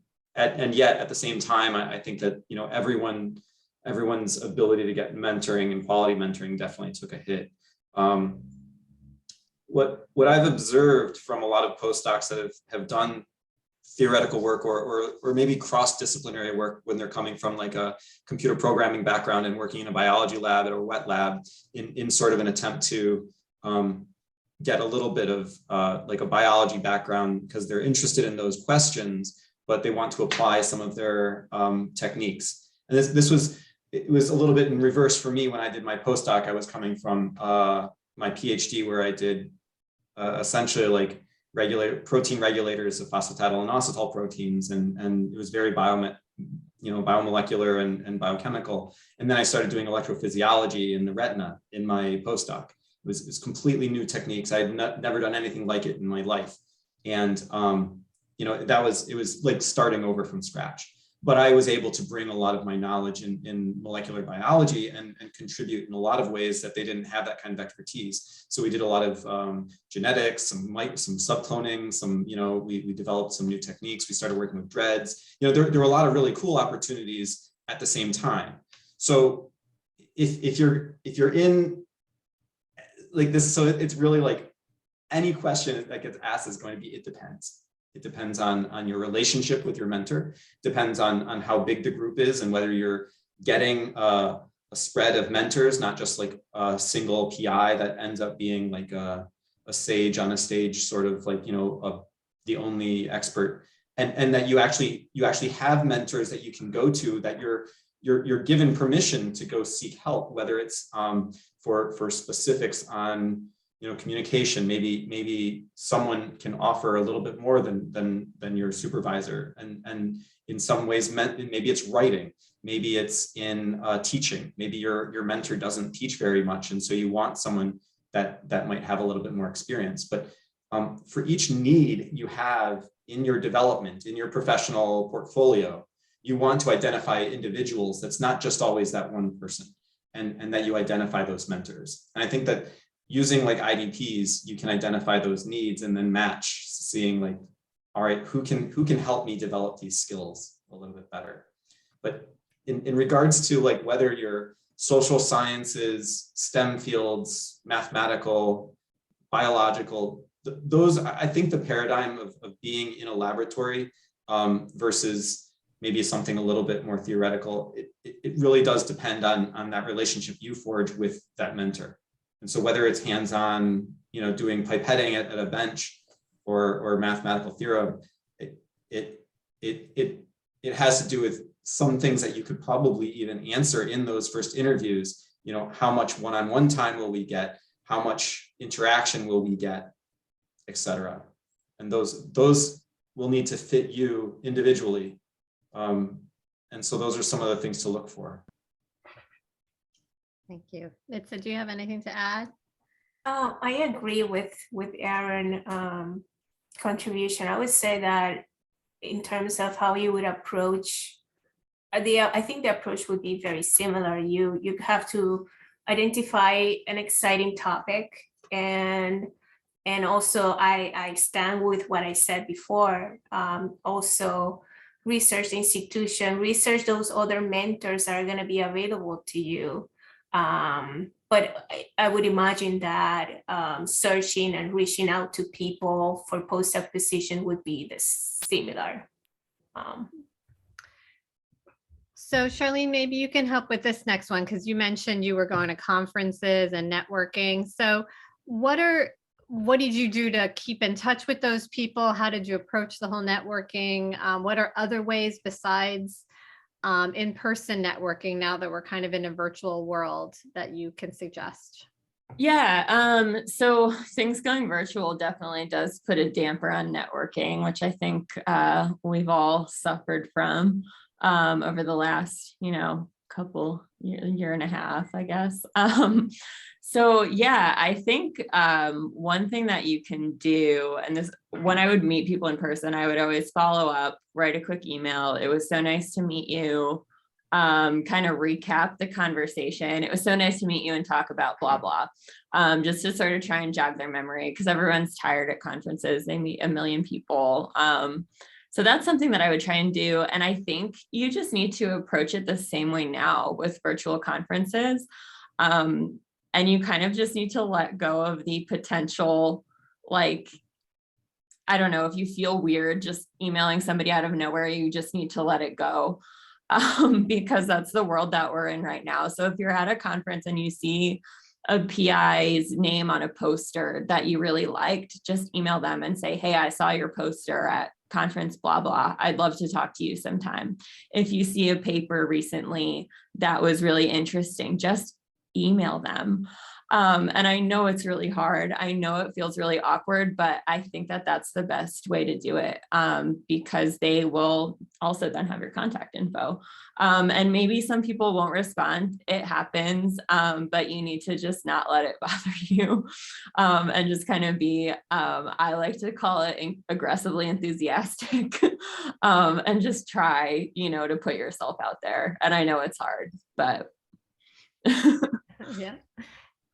yet at the same time, I think that, you know, everyone's ability to get mentoring and quality mentoring definitely took a hit. What I've observed from a lot of postdocs that have done theoretical work or maybe cross-disciplinary work when they're coming from like a computer programming background and working in a biology lab or a wet lab in sort of an attempt to get a little bit of like a biology background because they're interested in those questions, but they want to apply some of their techniques. And it was a little bit in reverse for me when I did my postdoc. I was coming from my PhD where I did essentially like protein regulators of phosphatidyl and inositol proteins, and it was very biomolecular and biochemical. And then I started doing electrophysiology in the retina in my postdoc. It was completely new techniques. I had never done anything like it in my life, and you know, it was like starting over from scratch. But I was able to bring a lot of my knowledge in molecular biology and contribute in a lot of ways that they didn't have that kind of expertise. So we did a lot of genetics, some subcloning, we developed some new techniques. We started working with dreads. You know, there were a lot of really cool opportunities at the same time. So if you're in like this, so it's really like any question that gets asked is going to be, it depends. It depends on your relationship with your mentor, depends on how big the group is and whether you're getting a spread of mentors, not just like a single PI that ends up being like a sage on a stage, sort of like, you know, the only expert, and that you actually have mentors that you can go to, that you're given permission to go seek help, whether it's for specifics on, you know, communication. Maybe someone can offer a little bit more than your supervisor, and in some ways, maybe it's writing, maybe it's in teaching, maybe your mentor doesn't teach very much, and so you want someone that might have a little bit more experience. But for each need you have in your development, in your professional portfolio, you want to identify individuals that's not just always that one person, and that you identify those mentors. And I think that using like IDPs, you can identify those needs and then match, seeing like, all right, who can help me develop these skills a little bit better. But in regards to like whether you're social sciences, STEM fields, mathematical, biological, those, I think the paradigm of being in a laboratory versus maybe something a little bit more theoretical, it really does depend on that relationship you forge with that mentor. And so whether it's hands-on, you know, doing pipetting at a bench or mathematical theorem, it has to do with some things that you could probably even answer in those first interviews. You know, how much one-on-one time will we get? How much interaction will we get, et cetera? And those will need to fit you individually. And so those are some of the things to look for. thank you. Itza, do you have anything to add? I agree with Aaron's contribution. I would say that in terms of how you would approach, I think the approach would be very similar. You have to identify an exciting topic, and also I stand with what I said before. Also, research institution, research those other mentors that are going to be available to you. But I would imagine that searching and reaching out to people for postdoc position would be similar. So Charlene, maybe you can help with this next one, because you mentioned you were going to conferences and networking. So what are what did you do to keep in touch with those people? How did you approach the whole networking? What are other ways besides in-person networking now that we're kind of in a virtual world that you can suggest? Yeah, so things going virtual definitely does put a damper on networking, which I think we've all suffered from over the last, couple year and a half, I guess. So yeah, I think one thing that you can do, and this, when I would meet people in person, I would always follow up, write a quick email. It was so nice to meet you. Kind of recap the conversation. It was so nice to meet you and talk about blah, blah, just to sort of try and jog their memory, because everyone's tired at conferences. They meet a million people. So that's something that I would try and do. And I think you just need to approach it the same way now with virtual conferences. And you kind of just need to let go of the potential, like, I don't know, if you feel weird just emailing somebody out of nowhere, you just need to let it go. Because that's the world that we're in right now. So if you're at a conference and you see a PI's name on a poster that you really liked, just email them and say, hey, I saw your poster at conference, blah, blah. I'd love to talk to you sometime. If you see a paper recently that was really interesting, just email them. And I know it's really hard. I know it feels really awkward, but I think that that's the best way to do it, because they will also then have your contact info. And maybe some people won't respond. It happens, but you need to just not let it bother you, and just kind of be, I like to call it aggressively enthusiastic, and just try, to put yourself out there. And I know it's hard, but. Yeah.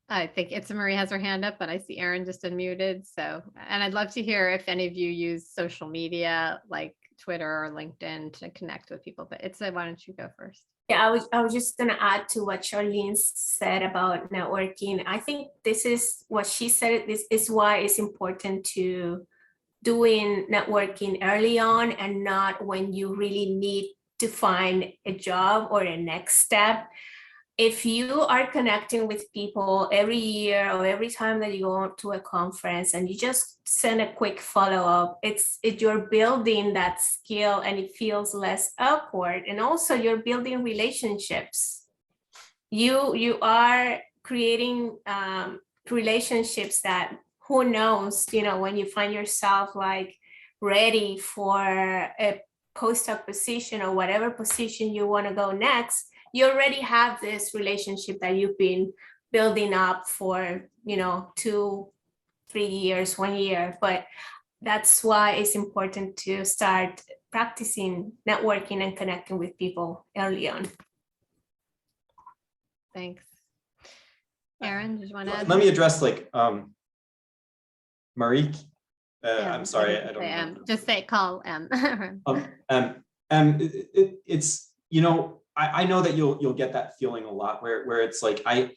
I think It's Marie has her hand up, but I see Erin just unmuted. So, and I'd love to hear if any of you use social media like Twitter or LinkedIn to connect with people. But why don't you go first? Yeah, I was just going to add to what Charlene said about networking. I think this is what she said. This is why it's important to doing networking early on and not when you really need to find a job or a next step. If you are connecting with people every year or every time that you go to a conference and you just send a quick follow-up, you're building that skill and it feels less awkward. And also you're building relationships. You are creating relationships that, who knows, when you find yourself like ready for a postdoc position or whatever position you want to go next, you already have this relationship that you've been building up for, 2-3 years, 1 year. But that's why it's important to start practicing networking and connecting with people early on. Thanks. Erin, did you want to add? Let me address Marie. Yeah, I'm sorry, I don't know. Just call M. It's, I know that you'll get that feeling a lot where it's like I'm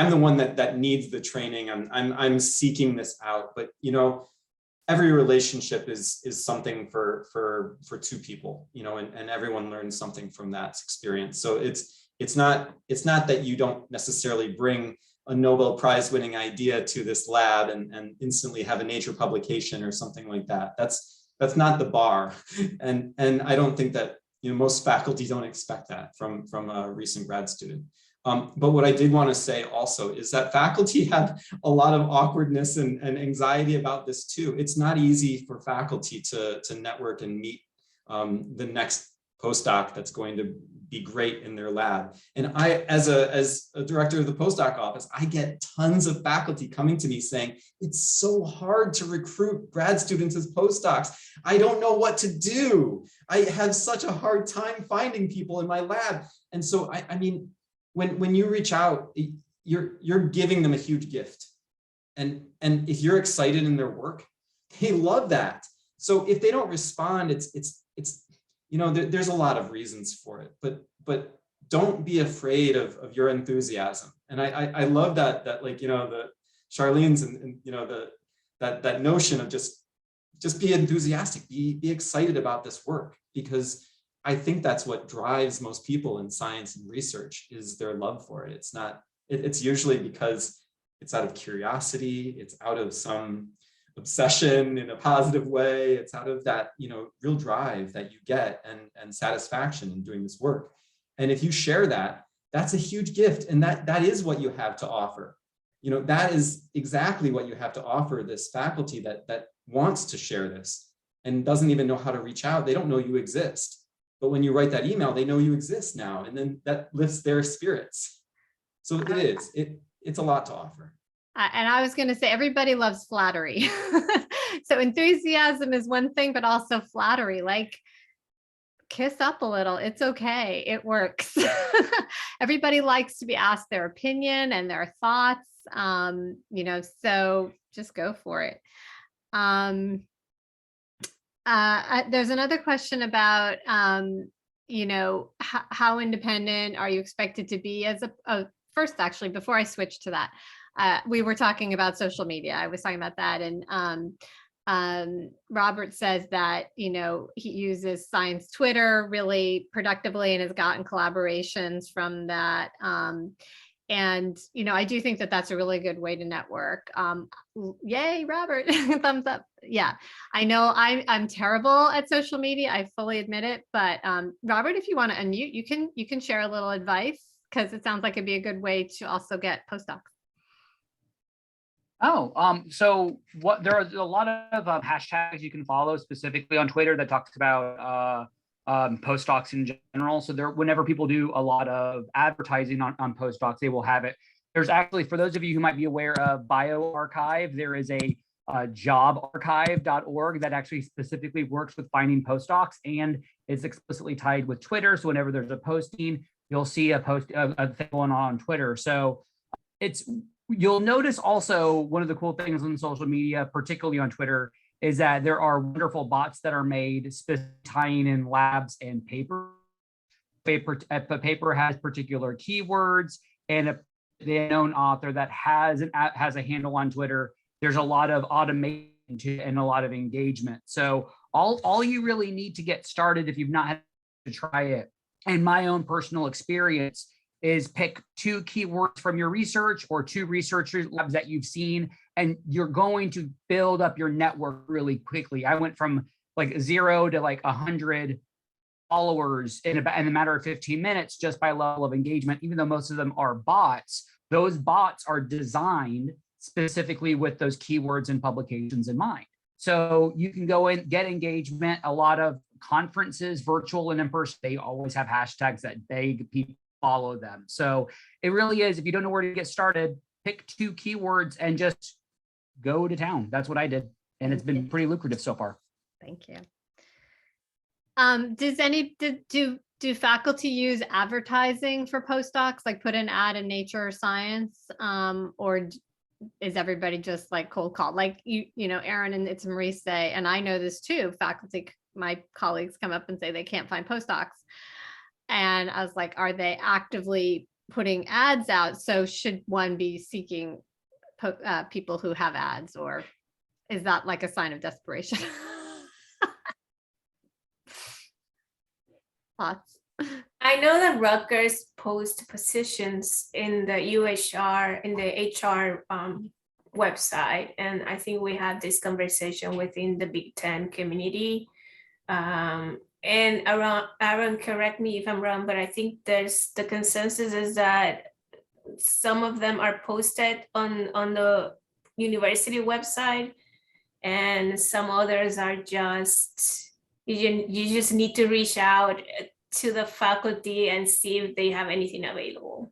the one that needs the training. I'm seeking this out, but every relationship is something for two people, and everyone learns something from that experience. So it's not that you don't necessarily bring a Nobel Prize winning idea to this lab and instantly have a Nature publication or something like that. That's not the bar, and I don't think that most faculty don't expect that from a recent grad student. But what I did want to say also is that faculty have a lot of awkwardness and anxiety about this too. It's not easy for faculty to network and meet the next postdoc that's going to be great in their lab. And I, as a director of the postdoc office, I get tons of faculty coming to me saying, it's so hard to recruit grad students as postdocs. I don't know what to do. I have such a hard time finding people in my lab. And so, I mean, when you reach out, you're giving them a huge gift. And if you're excited in their work, they love that. So if they don't respond, it's there's a lot of reasons for it, but don't be afraid of your enthusiasm. And I love that the Charlene's and that notion of just be enthusiastic, be excited about this work, because I think that's what drives most people in science and research is their love for it. It's usually because It's out of curiosity. It's out of some obsession in a positive way. It's out of that, real drive that you get and satisfaction in doing this work. And if you share that, that's a huge gift. And that is what you have to offer. That is exactly what you have to offer this faculty that wants to share this and doesn't even know how to reach out. They don't know you exist. But when you write that email, they know you exist now. And then that lifts their spirits. So it's a lot to offer. And I was going to say, everybody loves flattery. So enthusiasm is one thing, but also flattery, like kiss up a little. It's okay. It works. Everybody likes to be asked their opinion and their thoughts, so just go for it. There's another question about, how independent are you expected to be as first, actually, before I switch to that, we were talking about social media. I was talking about that. And Robert says that, he uses Science Twitter really productively and has gotten collaborations from that. And, I do think that that's a really good way to network. Yay, Robert, thumbs up. Yeah, I know I'm terrible at social media. I fully admit it. But Robert, if you want to unmute, you can share a little advice, because it sounds like it'd be a good way to also get postdocs. So there are a lot of hashtags you can follow specifically on Twitter that talks about postdocs in general. So whenever people do a lot of advertising on postdocs, they will have it. There's actually, for those of you who might be aware of BioArchive, there is a jobarchive.org that actually specifically works with finding postdocs and is explicitly tied with Twitter. So whenever there's a posting, you'll see a thing going on Twitter. So you'll notice also one of the cool things on social media, particularly on Twitter, is that there are wonderful bots that are made tying in labs and paper. Paper has particular keywords, and a known author that has a handle on Twitter. There's a lot of automation and a lot of engagement. So all you really need to get started, if you've not had to try it, in my own personal experience, is pick 2 keywords from your research or 2 research labs that you've seen, and you're going to build up your network really quickly. I went from like 0 to like 100 followers in a matter of 15 minutes just by level of engagement, even though most of them are bots. Those bots are designed specifically with those keywords and publications in mind. So you can go and get engagement. A lot of conferences, virtual and in person, they always have hashtags that beg people follow them. So it really is, if you don't know where to get started, pick 2 keywords and just go to town. That's what I did. And it's been pretty lucrative so far. Thank you. Do faculty use advertising for postdocs, like put an ad in Nature or Science, or is everybody just like cold call? Like Aaron and It's Marie say, and I know this too, faculty, my colleagues come up and say they can't find postdocs. And I was like, are they actively putting ads out? So should one be seeking people who have ads, or is that like a sign of desperation? Thoughts? I know that Rutgers post positions in the UHR, in the HR website, and I think we had this conversation within the Big Ten community. And Aaron, correct me if I'm wrong, but I think the consensus is that some of them are posted on the university website, and some others are just, you just need to reach out to the faculty and see if they have anything available.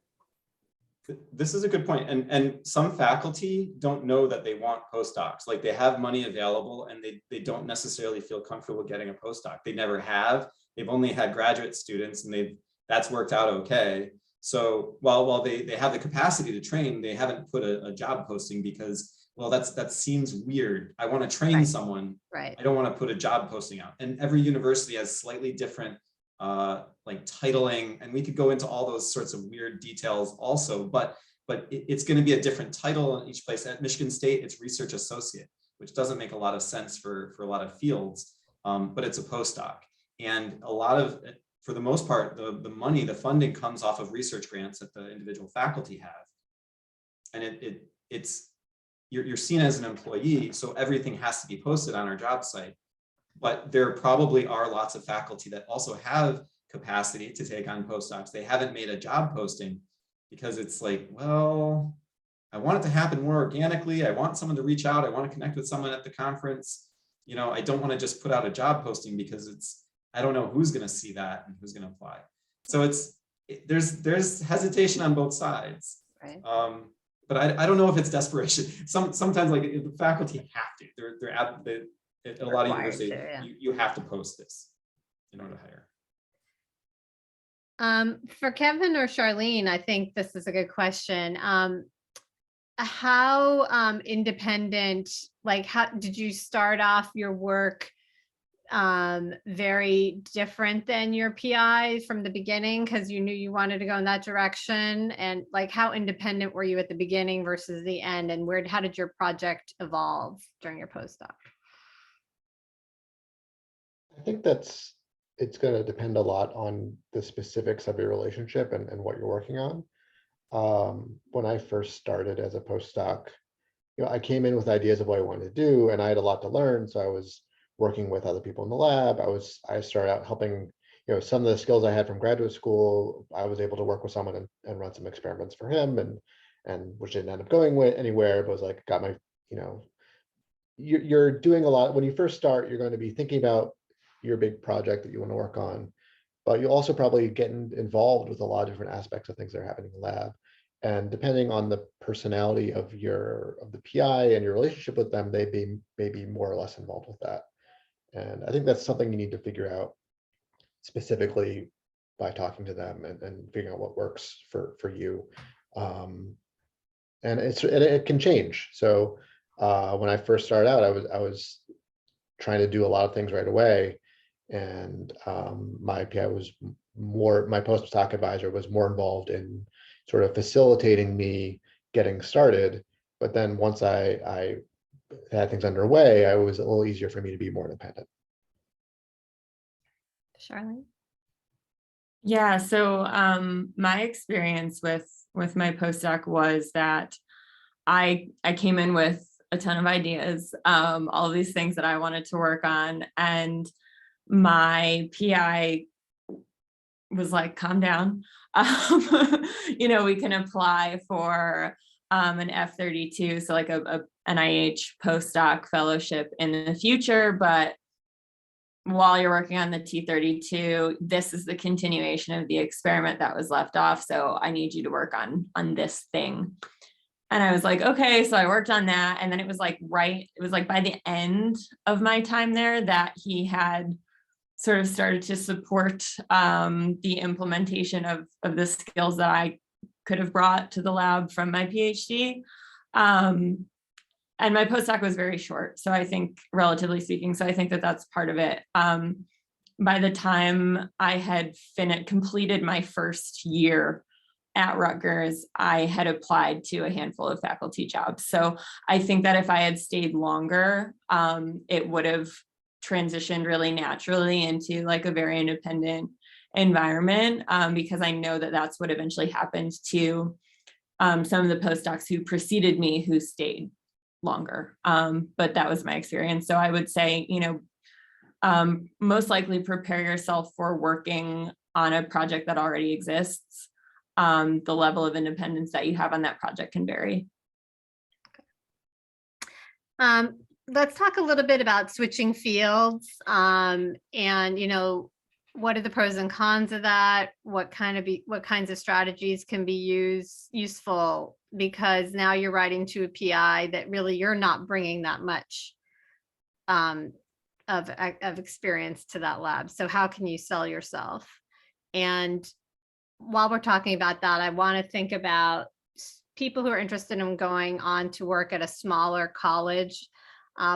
This is a good point. And some faculty don't know that they want postdocs. Like, they have money available and they don't necessarily feel comfortable getting a postdoc. They never have. They've only had graduate students, and that's worked out okay. So while they have the capacity to train, they haven't put a job posting because, well, that seems weird. I want to train someone. Right. I don't want to put a job posting out. And every university has slightly different like titling, and we could go into all those sorts of weird details also, but it's going to be a different title in each place. At Michigan State, it's research associate, which doesn't make a lot of sense for a lot of fields, but it's a postdoc. And a lot of, for the most part, the money, the funding comes off of research grants that the individual faculty have. And you're seen as an employee, so everything has to be posted on our job site. But there probably are lots of faculty that also have capacity to take on postdocs. They haven't made a job posting because it's like, well, I want it to happen more organically. I want someone to reach out. I want to connect with someone at the conference. You know, I don't want to just put out a job posting because I don't know who's going to see that and who's going to apply. So there's hesitation on both sides. Right. But I don't know if it's desperation. Sometimes like the faculty have to. They're at a lot of Required universities, to, yeah. you have to post this in order to hire. For Kevin or Charlene, I think this is a good question. How independent, like how did you start off your work very different than your PI from the beginning because you knew you wanted to go in that direction? And like how independent were you at the beginning versus the end, and how did your project evolve during your postdoc? I think it's going to depend a lot on the specifics of your relationship and what you're working on. When I first started as a postdoc, I came in with ideas of what I wanted to do, and I had a lot to learn. So I was working with other people in the lab. I started out helping, some of the skills I had from graduate school, I was able to work with someone and run some experiments for him, and which didn't end up going anywhere, but was like, got my, you're doing a lot. When you first start, you're going to be thinking about your big project that you want to work on, but you'll also probably get involved with a lot of different aspects of things that are happening in the lab. And depending on the personality of the PI and your relationship with them, they may be more or less involved with that. And I think that's something you need to figure out specifically by talking to them and figuring out what works for you. And it can change. So when I first started out, I was trying to do a lot of things right away. And my PI was my postdoc advisor was more involved in sort of facilitating me getting started. But then once I had things underway, it was a little easier for me to be more independent. Charlene? Yeah, so my experience with my postdoc was that I came in with a ton of ideas, all of these things that I wanted to work on, and my PI was like, calm down. We can apply for an F32, so like a NIH postdoc fellowship in the future, but while you're working on the T32, this is the continuation of the experiment that was left off, so I need you to work on this thing. And I was like, okay, so I worked on that, and then it was like by the end of my time there that he had sort of started to support the implementation of the skills that I could have brought to the lab from my PhD. And my postdoc was very short, so I think, relatively speaking, so I think that that's part of it. By the time I had completed my first year at Rutgers, I had applied to a handful of faculty jobs. So I think that if I had stayed longer, it would have transitioned really naturally into like a very independent environment, because I know that that's what eventually happened to some of the postdocs who preceded me who stayed longer. But that was my experience. So I would say, most likely prepare yourself for working on a project that already exists. The level of independence that you have on that project can vary. Let's talk a little bit about switching fields, and what are the pros and cons of that? What kinds of strategies can be useful, because now you're writing to a PI that really you're not bringing that much of experience to that lab. So how can you sell yourself? And while we're talking about that, I want to think about people who are interested in going on to work at a smaller college,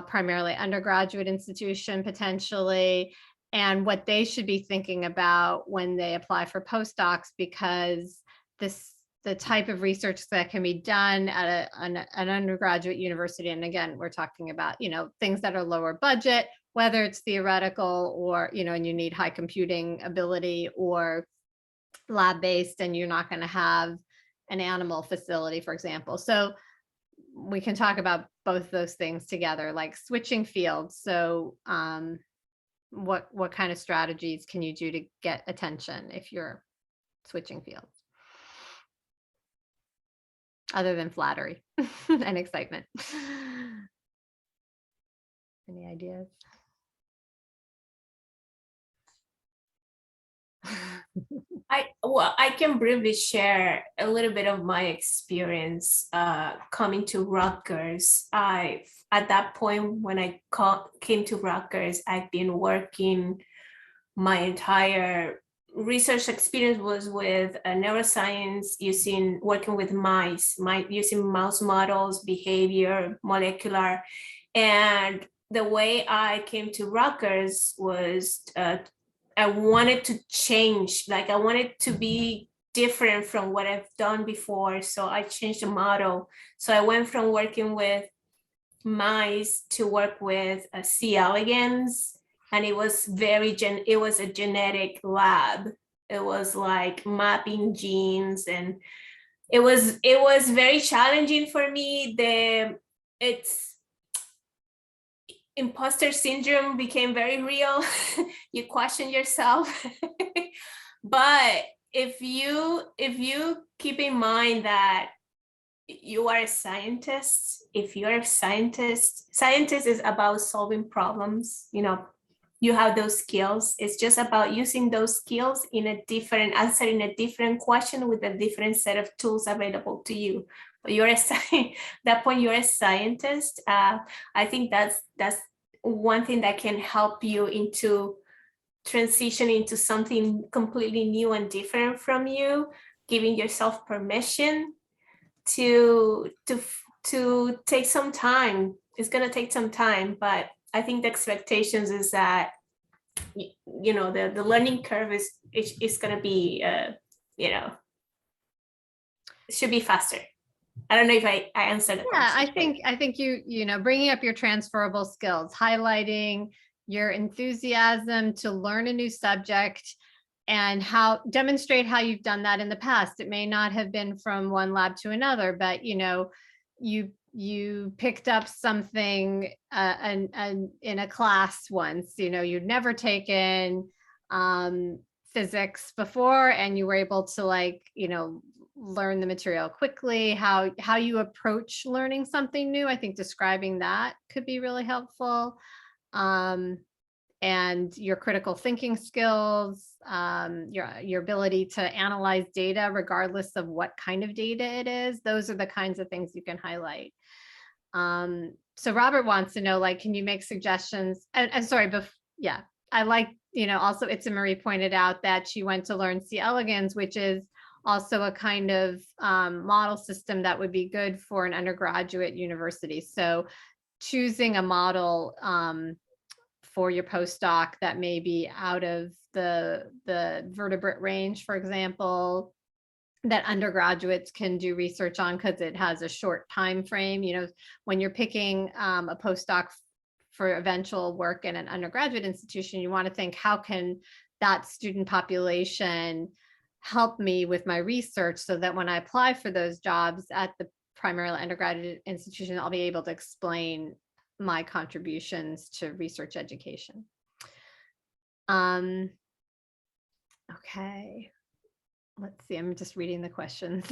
primarily undergraduate institution potentially, and what they should be thinking about when they apply for postdocs, because the type of research that can be done at an undergraduate university, and again, we're talking about, things that are lower budget, whether it's theoretical or, and you need high computing ability, or lab-based, and you're not going to have an animal facility, for example. So we can talk about both those things together, like switching fields. So what kind of strategies can you do to get attention if you're switching fields? Other than flattery and excitement. Any ideas? I can briefly share a little bit of my experience coming to Rutgers. At that point when I came to Rutgers, I've been working, my entire research experience was with neuroscience, working with mice, using mouse models, behavior, molecular. And the way I came to Rutgers was I wanted to change, like I wanted to be different from what I've done before. So I changed the model. So I went from working with mice to work with C. elegans. And it was it was a genetic lab. It was like mapping genes, and it was very challenging for me. Imposter syndrome became very real. You question yourself. But if you keep in mind that you are a scientist, if you're a scientist is about solving problems, you have those skills. It's just about using those skills answering a different question with a different set of tools available to you. But that point you're a scientist. I think that's one thing that can help you into transition into something completely new and different from you, giving yourself permission to take some time. It's going to take some time, but I think the expectations is that the learning curve is going to be it should be faster. I don't know if I answered the question. I think you bringing up your transferable skills, highlighting your enthusiasm to learn a new subject, and demonstrate how you've done that in the past. It may not have been from one lab to another, but you picked up something in a class once, you'd never taken physics before, and you were able to learn the material quickly. How you approach learning something new, I think describing that could be really helpful. And your critical thinking skills, your ability to analyze data regardless of what kind of data it is. Those are the kinds of things you can highlight. So Robert wants to know, can you make suggestions? And sorry, I like, also Itza Marie pointed out that she went to learn C. elegans, which is also a kind of model system that would be good for an undergraduate university. So choosing a model for your postdoc that may be out of the vertebrate range, for example, that undergraduates can do research on because it has a short time frame. When you're picking a postdoc for eventual work in an undergraduate institution, you want to think, how can that student population help me with my research so that when I apply for those jobs at the primarily undergraduate institution, I'll be able to explain my contributions to research education. Okay, let's see, I'm just reading the questions.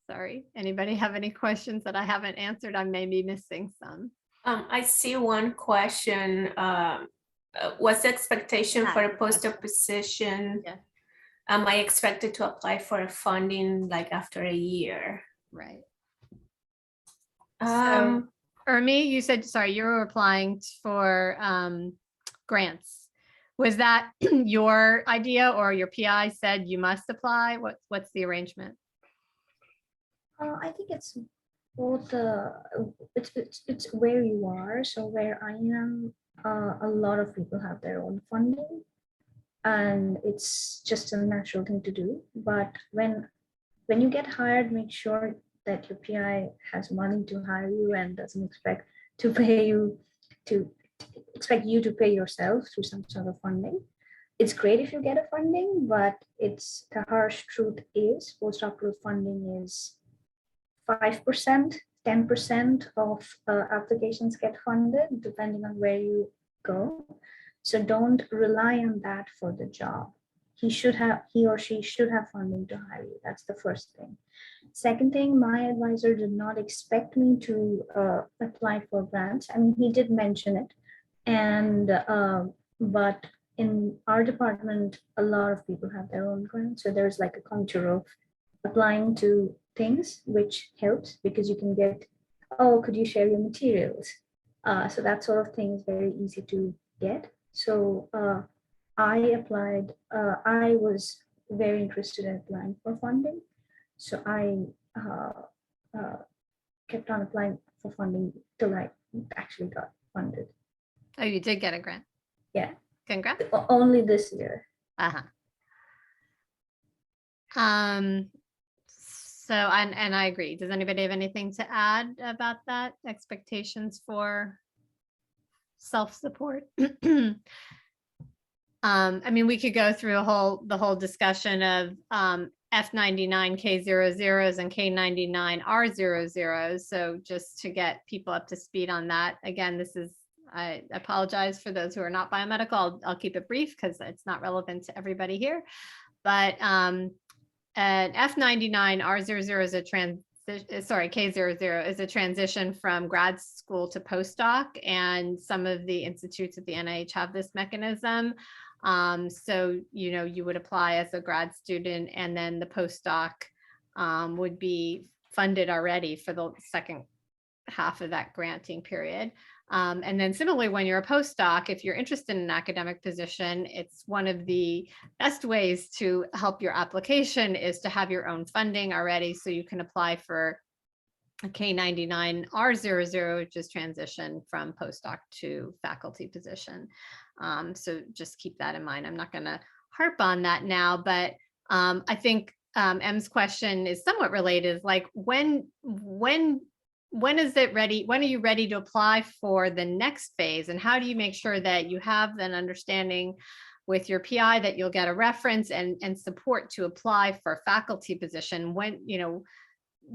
Sorry, anybody have any questions that I haven't answered? I may be missing some. I see one question. What's the expectation for a postdoc position? Yeah. Am I expected to apply for a funding after a year? Right. So, Urmi, you said, sorry, you were applying for grants. Was that your idea, or your PI said you must apply? What's the arrangement? I think it's both. It's where you are. So where I am, a lot of people have their own funding, and it's just a natural thing to do. But when you get hired, make sure that your PI has money to hire you and doesn't expect to pay you to expect you to pay yourself through some sort of funding. It's great if you get a funding, but it's the harsh truth is postdoctoral funding is 5%, 10% of applications get funded, depending on where you go. So don't rely on that for the job. He or she should have funding to hire you. That's the first thing. Second thing, my advisor did not expect me to apply for grants. I mean, he did mention it, and but in our department, a lot of people have their own grants. So there's like a culture of applying to things, which helps because you can get, oh, could you share your materials? So that sort of thing is very easy to get. So I applied, I was very interested in applying for funding. So I kept on applying for funding till I actually got funded. Oh, you did get a grant. Yeah. Congrats. Only this year. Uh-huh. So, and I agree. Does anybody have anything to add about that? Expectations for self-support? I mean, we could go through the whole discussion of F99 K00s and K99 R00s. So just to get people up to speed on that, again, I apologize for those who are not biomedical. I'll keep it brief because it's not relevant to everybody here. But an F99 R00 is a K00 is a transition from grad school to postdoc, and some of the institutes at the NIH have this mechanism. So, you would apply as a grad student, and then the postdoc would be funded already for the second half of that granting period. And then similarly, when you're a postdoc, if you're interested in an academic position, it's one of the best ways to help your application is to have your own funding already. So you can apply for a K99 R00, which is transition from postdoc to faculty position. So just keep that in mind. I'm not going to harp on that now, but I think M's question is somewhat related. Is like, when is it ready? When are you ready to apply for the next phase? And how do you make sure that you have an understanding with your PI that you'll get a reference and support to apply for a faculty position? When,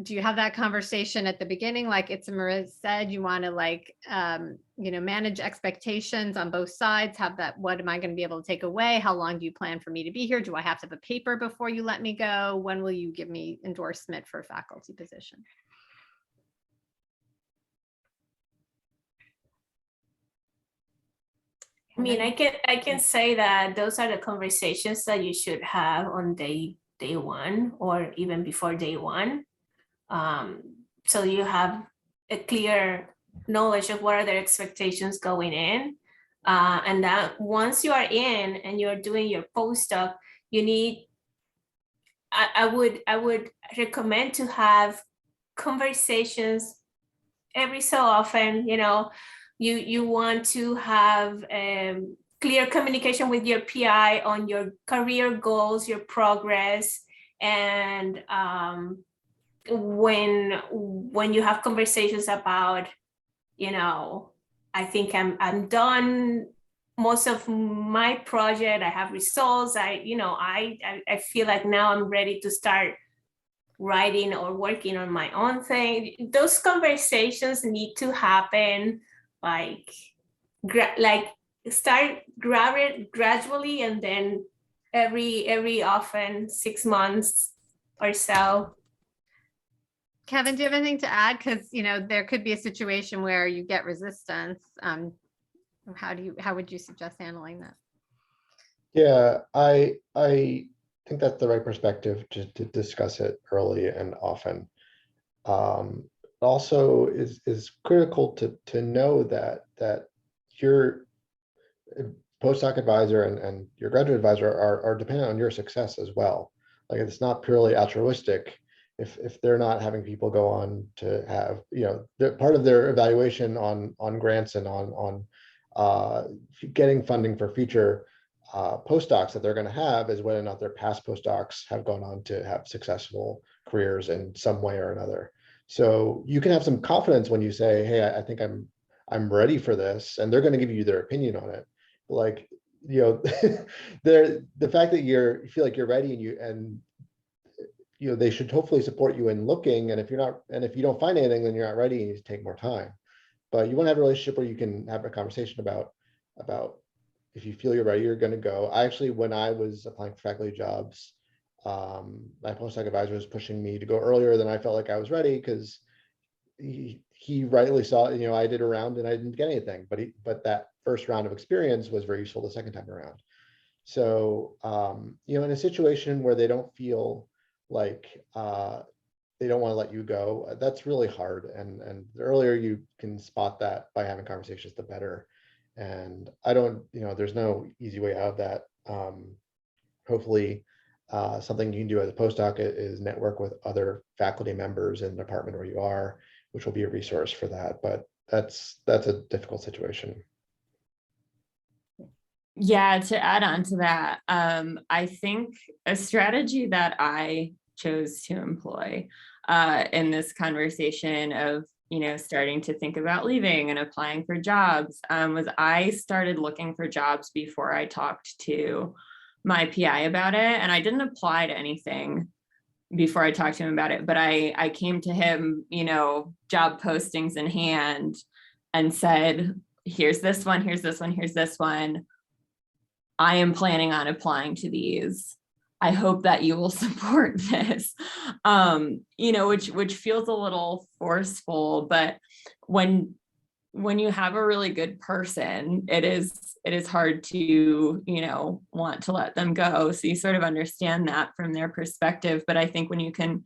do you have that conversation at the beginning? Like Itzamara said, you want to manage expectations on both sides, have that, what am I going to be able to take away? How long do you plan for me to be here? Do I have to have a paper before you let me go? When will you give me endorsement for a faculty position? I mean, I can say that those are the conversations that you should have on day one or even before day one. So you have a clear knowledge of what are their expectations going in. And that once you are in and you're doing your postdoc, I would recommend to have conversations every so often. You want to have clear communication with your PI on your career goals, your progress, and when you have conversations about, I think I'm done most of my project, I have results, I feel like now I'm ready to start writing or working on my own thing. Those conversations need to happen start gradually, and then every often 6 months or so. Kevin, do you have anything to add? Because there could be a situation where you get resistance. How would you suggest handling that? Yeah, I think that's the right perspective to discuss it early and often. Also is critical to know that your postdoc advisor and your graduate advisor are dependent on your success as well. Like, it's not purely altruistic if they're not having people go on to have, part of their evaluation on grants and on getting funding for future postdocs that they're going to have is whether or not their past postdocs have gone on to have successful careers in some way or another. So you can have some confidence when you say, hey, I think I'm ready for this, and they're going to give you their opinion on it. Like, you know, the fact that you feel like you're ready and you know, they should hopefully support you in looking. And if you don't find anything, then you're not ready and you take more time. But you want to have a relationship where you can have a conversation about if you feel you're ready, you're going to go. I actually, when I was applying for faculty jobs, my postdoc advisor was pushing me to go earlier than I felt like I was ready, because he rightly saw, you know, I did a round and I didn't get anything, but that first round of experience was very useful the second time around. So, you know, in a situation where they don't feel like they don't want to let you go, that's really hard. And the earlier you can spot that by having conversations, the better. And I don't, you know, there's no easy way out of that. Hopefully, something you can do as a postdoc is network with other faculty members in the department where you are, which will be a resource for that. But that's a difficult situation. Yeah, to add on to that, I think a strategy that I chose to employ in this conversation of, you know, starting to think about leaving and applying for jobs was I started looking for jobs before I talked to my PI about it. And I didn't apply to anything before I talked to him about it, but I came to him, you know, job postings in hand, and said, here's this one, here's this one, here's this one. I am planning on applying to these. I hope that you will support this. You know, which feels a little forceful, but when you have a really good person, it is hard to, you know, want to let them go. So you sort of understand that from their perspective. But I think when you can,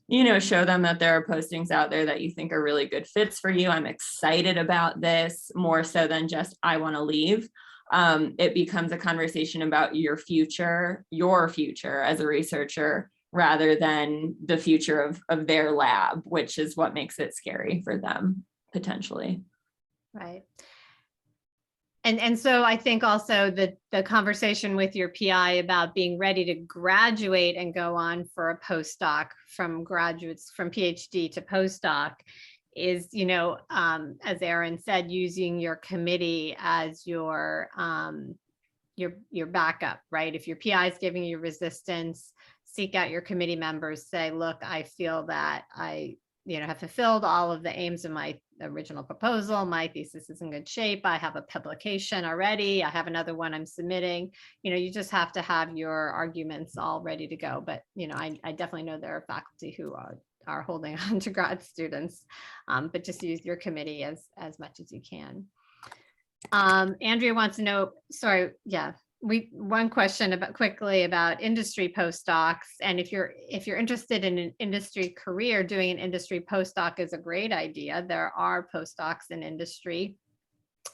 you know, show them that there are postings out there that you think are really good fits for you, I'm excited about this, more so than just I want to leave. It becomes a conversation about your future as a researcher, rather than the future of their lab, which is what makes it scary for them potentially. Right. And so I think also the conversation with your PI about being ready to graduate and go on for a postdoc, from graduates, from PhD to postdoc, is, you know, as Erin said, using your committee as your backup, right? If your PI is giving you resistance, seek out your committee members, say, look, I feel that I, you know, have fulfilled all of the aims of my original proposal. My thesis is in good shape. I have a publication already. I have another one I'm submitting. You know, you just have to have your arguments all ready to go. But, you know, I definitely know there are faculty who are holding on to grad students, but just use your committee as much as you can. Andrea wants to know, sorry, yeah, one question quickly about industry postdocs, and if you're interested in an industry career, doing an industry postdoc is a great idea. There are postdocs in industry.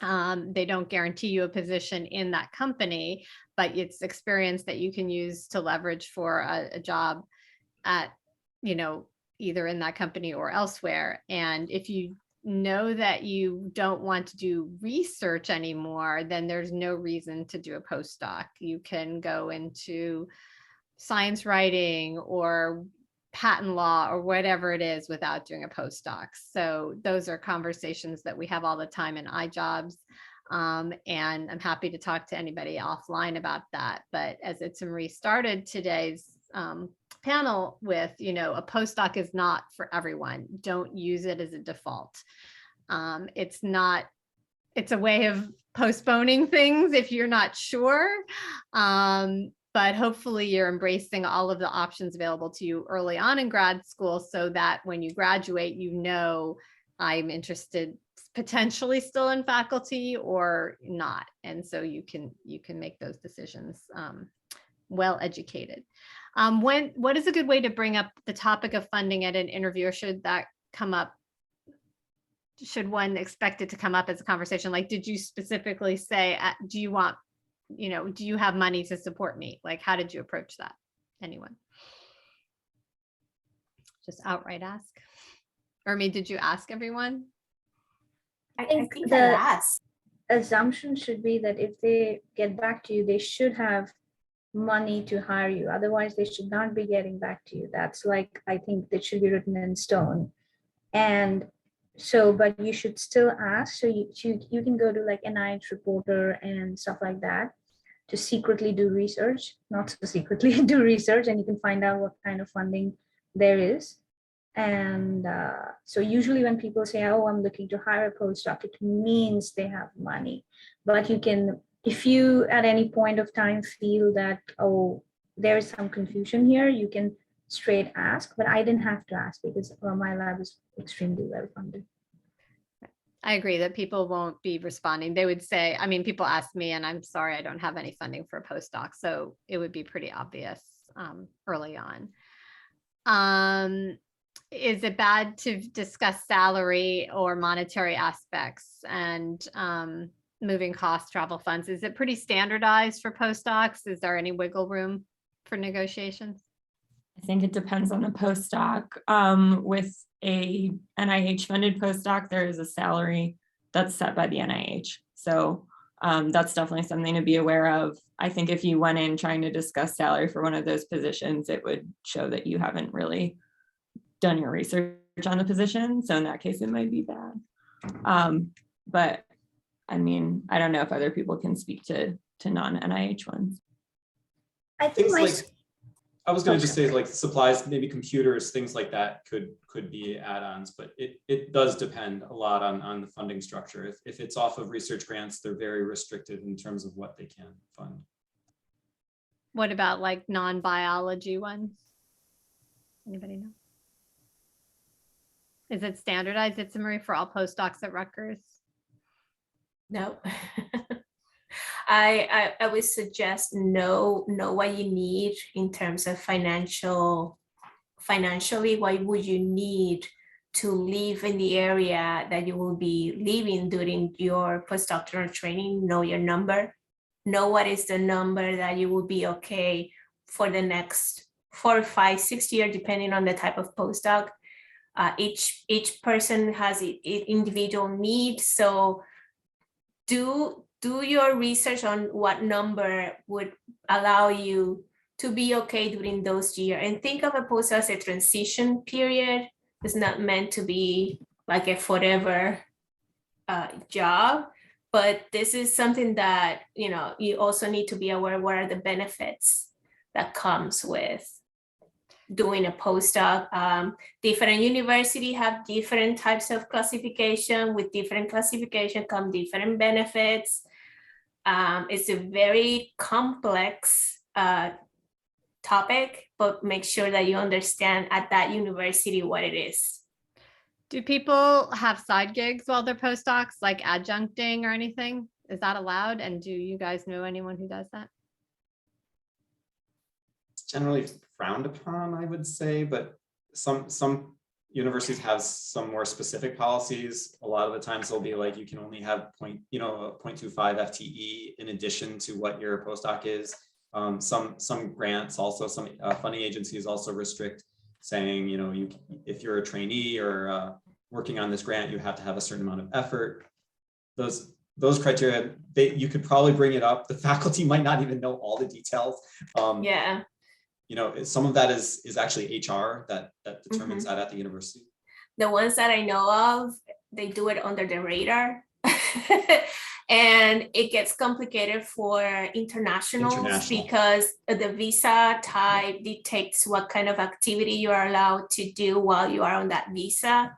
They don't guarantee you a position in that company, but it's experience that you can use to leverage for a job at, you know, either in that company or elsewhere. And if you know that you don't want to do research anymore, then there's no reason to do a postdoc. You can go into science writing or patent law or whatever it is without doing a postdoc. So those are conversations that we have all the time in iJobs. And I'm happy to talk to anybody offline about that. But as It's Marie started today's panel with, you know, a postdoc is not for everyone. Don't use it as a default. It's a way of postponing things if you're not sure. But hopefully you're embracing all of the options available to you early on in grad school, so that when you graduate, you know, I'm interested potentially still in faculty or not. And so you can make those decisions well educated. What is a good way to bring up the topic of funding at an interview, or should that come up? Should one expect it to come up as a conversation? Like, did you specifically say, do you want, you know, do you have money to support me? Like, how did you approach that? Anyone? Just outright ask. Or did you ask everyone? I think I asked. Assumption should be that if they get back to you, they should have money to hire you. Otherwise, they should not be getting back to you. That's like, I think that should be written in stone. And So, but you should still ask. So you can go to like NIH Reporter and stuff like that to secretly do research, not so secretly do research, and you can find out what kind of funding there is. And so usually when people say, oh, I'm looking to hire a postdoc, it means they have money. But you can, if you at any point of time feel that, oh, there is some confusion here, you can straight ask. But I didn't have to ask because my lab is extremely well funded. I agree that people won't be responding. They would say, I mean, people ask me and I'm sorry, I don't have any funding for a postdoc. So it would be pretty obvious early on. Is it bad to discuss salary or monetary aspects and moving costs, travel funds? Is it pretty standardized for postdocs? Is there any wiggle room for negotiations? I think it depends on the postdoc. With a NIH funded postdoc, there is a salary that's set by the NIH. So that's definitely something to be aware of. I think if you went in trying to discuss salary for one of those positions, it would show that you haven't really done your research on the position. So in that case, it might be bad. But I mean, I don't know if other people can speak to non-NIH ones. I think Things like, I was going to just say like supplies, maybe computers, things like that could be add-ons, but it does depend a lot on the funding structure. If it's off of research grants, they're very restricted in terms of what they can fund. What about like non-biology ones? Anybody know? Is it standardized, Marie, for all postdocs at Rutgers? No. I would suggest know what you need in terms of financially, what would you need to live in the area that you will be living during your postdoctoral training. Know your number, know what is the number that you will be okay for the next 4, 5, 6 years, depending on the type of postdoc. Each person has individual needs, so do your research on what number would allow you to be okay during those years, and think of a postdoc as a transition period. It's not meant to be like a forever job, but this is something that you also need to be aware. What are the benefits that comes with doing a postdoc? Different universities have different types of classification. With different classification come different benefits. It's a very complex topic, but make sure that you understand at that university what it is. Do people have side gigs while they're postdocs, like adjuncting or anything? Is that allowed? And do you guys know anyone who does that? It's generally frowned upon, I would say, but some universities have some more specific policies. A lot of the times they'll be like, you can only have 0.25 FTE in addition to what your postdoc is. Some grants also, some funding agencies also restrict, saying, if you're a trainee or working on this grant, you have to have a certain amount of effort. Those criteria, you could probably bring it up. The faculty might not even know all the details. Yeah. Some of that is actually HR that determines that at the university. The ones that I know of, they do it under the radar. And it gets complicated for internationals because the visa type dictates what kind of activity you are allowed to do while you are on that visa.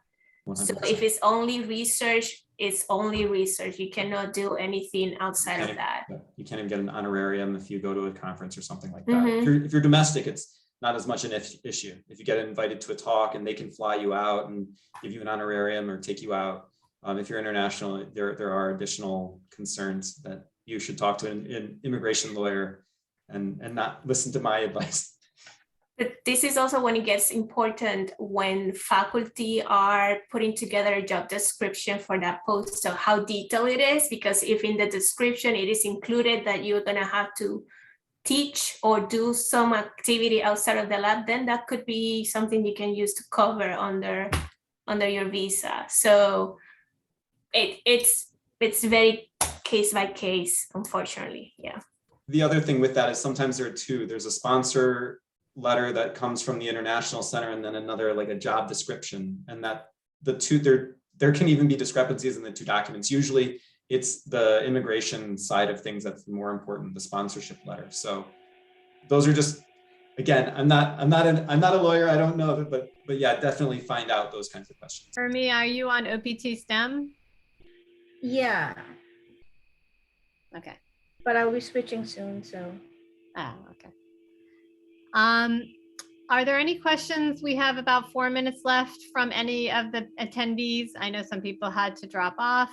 100%. So if it's only research, it's only research. You cannot do anything outside of that. You can't even get an honorarium if you go to a conference or something like that. If you're domestic, it's not as much an issue. If you get invited to a talk and they can fly you out and give you an honorarium or take you out. If you're international, there are additional concerns that you should talk to an immigration lawyer and not listen to my advice. But this is also when it gets important when faculty are putting together a job description for that post. So how detailed it is, because if in the description it is included that you're going to have to teach or do some activity outside of the lab, then that could be something you can use to cover under your visa. So it's very case by case, unfortunately. Yeah. The other thing with that is sometimes there's a sponsor letter that comes from the International Center and then another, like a job description, and that they're there can even be discrepancies in the two documents. Usually it's the immigration side of things that's more important, the sponsorship letter. So those are just, again, I'm not a lawyer. I don't know, but yeah, definitely find out those kinds of questions. For me, are you on OPT STEM? Yeah, Okay. but I'll be switching soon, so. Oh, okay. Are there any questions? We have about 4 minutes left from any of the attendees. I know some people had to drop off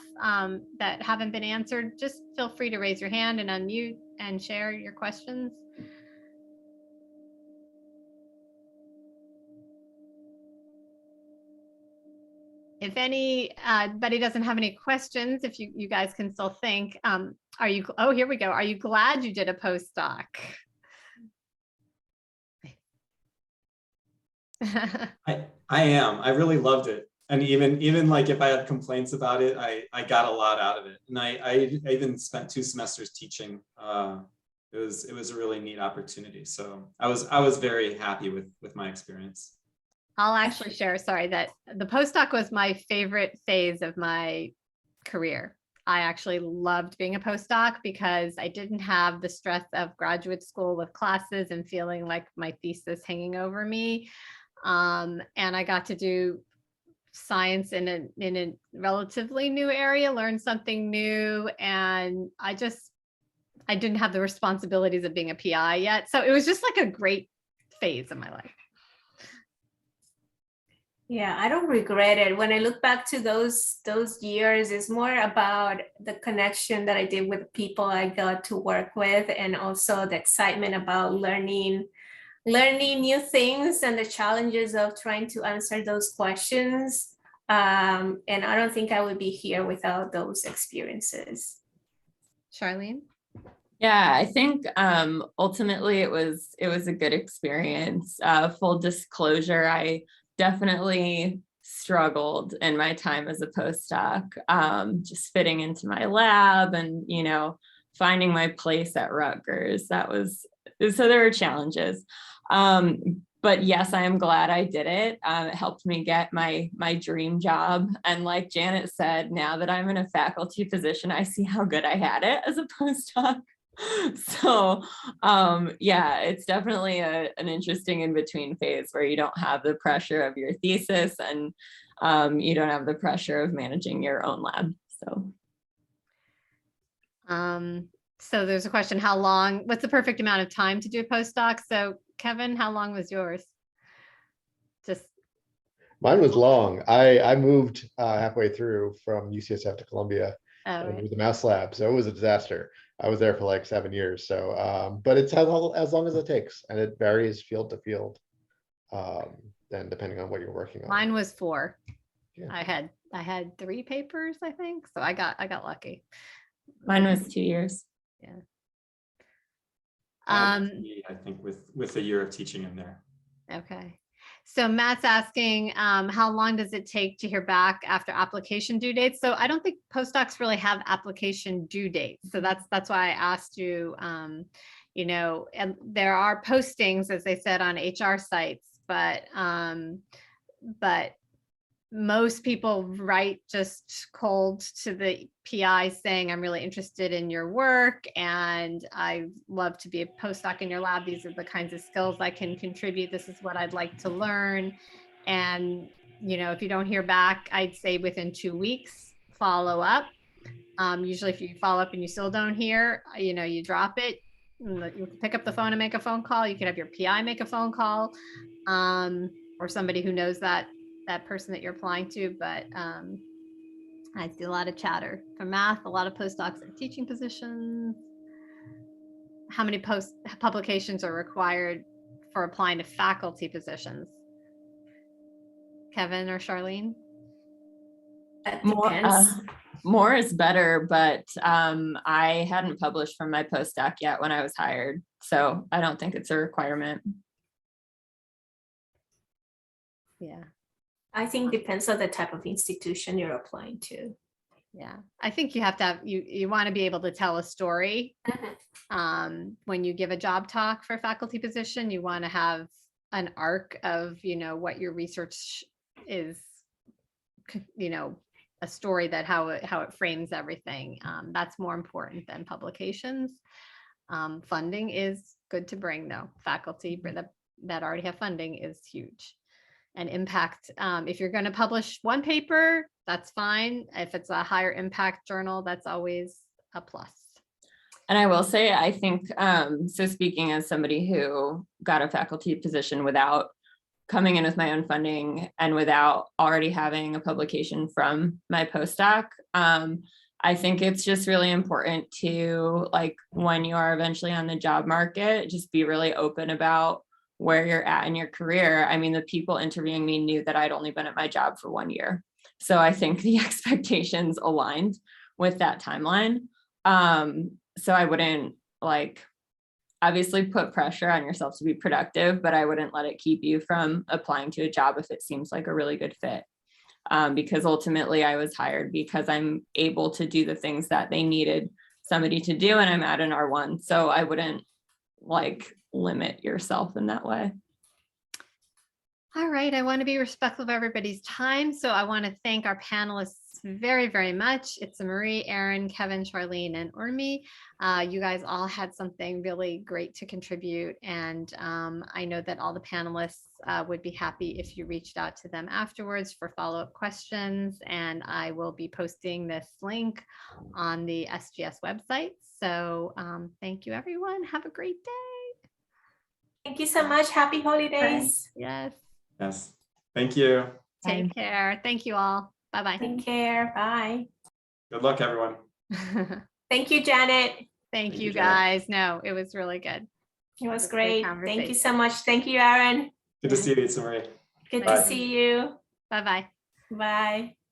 that haven't been answered. Just feel free to raise your hand and unmute and share your questions. If anybody doesn't have any questions, if you guys can still think, are you, oh, here we go. Are you glad you did a postdoc? I am. I really loved it. And even like if I had complaints about it, I got a lot out of it. And I even spent 2 semesters teaching. It was a really neat opportunity. So I was very happy with my experience. I'll actually share, sorry, that the postdoc was my favorite phase of my career. I actually loved being a postdoc because I didn't have the stress of graduate school with classes and feeling like my thesis hanging over me. And I got to do science in a relatively new area, learn something new. And I didn't have the responsibilities of being a PI yet. So it was just like a great phase of my life. Yeah, I don't regret it. When I look back to those years, it's more about the connection that I did with people I got to work with, and also the excitement about learning new things and the challenges of trying to answer those questions. And I don't think I would be here without those experiences. Charlene? Yeah, I think ultimately it was a good experience. Full disclosure, I definitely struggled in my time as a postdoc, just fitting into my lab and, finding my place at Rutgers. So there were challenges. But yes, I am glad I did it. It helped me get my dream job. And like Janet said, now that I'm in a faculty position, I see how good I had it as a postdoc. So yeah, it's definitely an interesting in-between phase where you don't have the pressure of your thesis and you don't have the pressure of managing your own lab. So there's a question, what's the perfect amount of time to do a postdoc? So Kevin, how long was yours? Mine was long. I moved halfway through from UCSF to Columbia. Oh, It was a mouse lab, so it was a disaster. I was there for like 7 years. So, but it's as long as it takes, and it varies field to field, then depending on what you're working on. Mine was 4. Yeah. I had 3 papers, I think. So I got lucky. Mine was 2 years. Yeah. I think with a year of teaching in there. Okay. So Matt's asking, how long does it take to hear back after application due dates? So I don't think postdocs really have application due dates. So that's why I asked you, and there are postings, as they said, on HR sites, but most people write just cold to the PI saying, I'm really interested in your work and I love to be a postdoc in your lab. These are the kinds of skills I can contribute. This is what I'd like to learn. And, if you don't hear back, I'd say within 2 weeks, follow up. Usually if you follow up and you still don't hear, you drop it. You pick up the phone and make a phone call. You could have your PI make a phone call, or somebody who knows that person that you're applying to, but I see a lot of chatter for math, a lot of postdocs in teaching positions. How many publications are required for applying to faculty positions? Kevin or Charlene? That depends. More is better, but I hadn't published from my postdoc yet when I was hired, so I don't think it's a requirement. Yeah. I think depends on the type of institution you're applying to. Yeah, I think you have to have, you want to be able to tell a story. When you give a job talk for a faculty position, you want to have an arc of, what your research is, a story that how it frames everything. That's more important than publications. Funding is good to bring though. Faculty that already have funding is huge. And impact, if you're going to publish one paper, that's fine. If it's a higher impact journal, that's always a plus. And I will say, I think, so speaking as somebody who got a faculty position without coming in with my own funding and without already having a publication from my postdoc, I think it's just really important to, like, when you are eventually on the job market, just be really open about where you're at in your career. I mean, the people interviewing me knew that I'd only been at my job for 1 year. So I think the expectations aligned with that timeline. So I wouldn't, like, obviously put pressure on yourself to be productive, but I wouldn't let it keep you from applying to a job if it seems like a really good fit. Because ultimately I was hired because I'm able to do the things that they needed somebody to do, and I'm at an R1. So I wouldn't, like, limit yourself in that way. All right, I want to be respectful of everybody's time. So I want to thank our panelists very, very much. It's Marie, Aaron, Kevin, Charlene, and Urmi. You guys all had something really great to contribute. And I know that all the panelists would be happy if you reached out to them afterwards for follow-up questions. And I will be posting this link on the SGS website. So thank you, everyone. Have a great day. Thank you so much. Happy holidays. Yes. Yes. Thank you. Take care. Thank you all. Bye-bye. Take care. Bye. Good luck, everyone. Thank you, Janet. Thank you, Janet. guys. No, it was really good. It was It was a great great. Thank you conversation. so much. Thank you, Aaron. Good to see you, Marie. Good Bye. to see you. Bye-bye. Bye.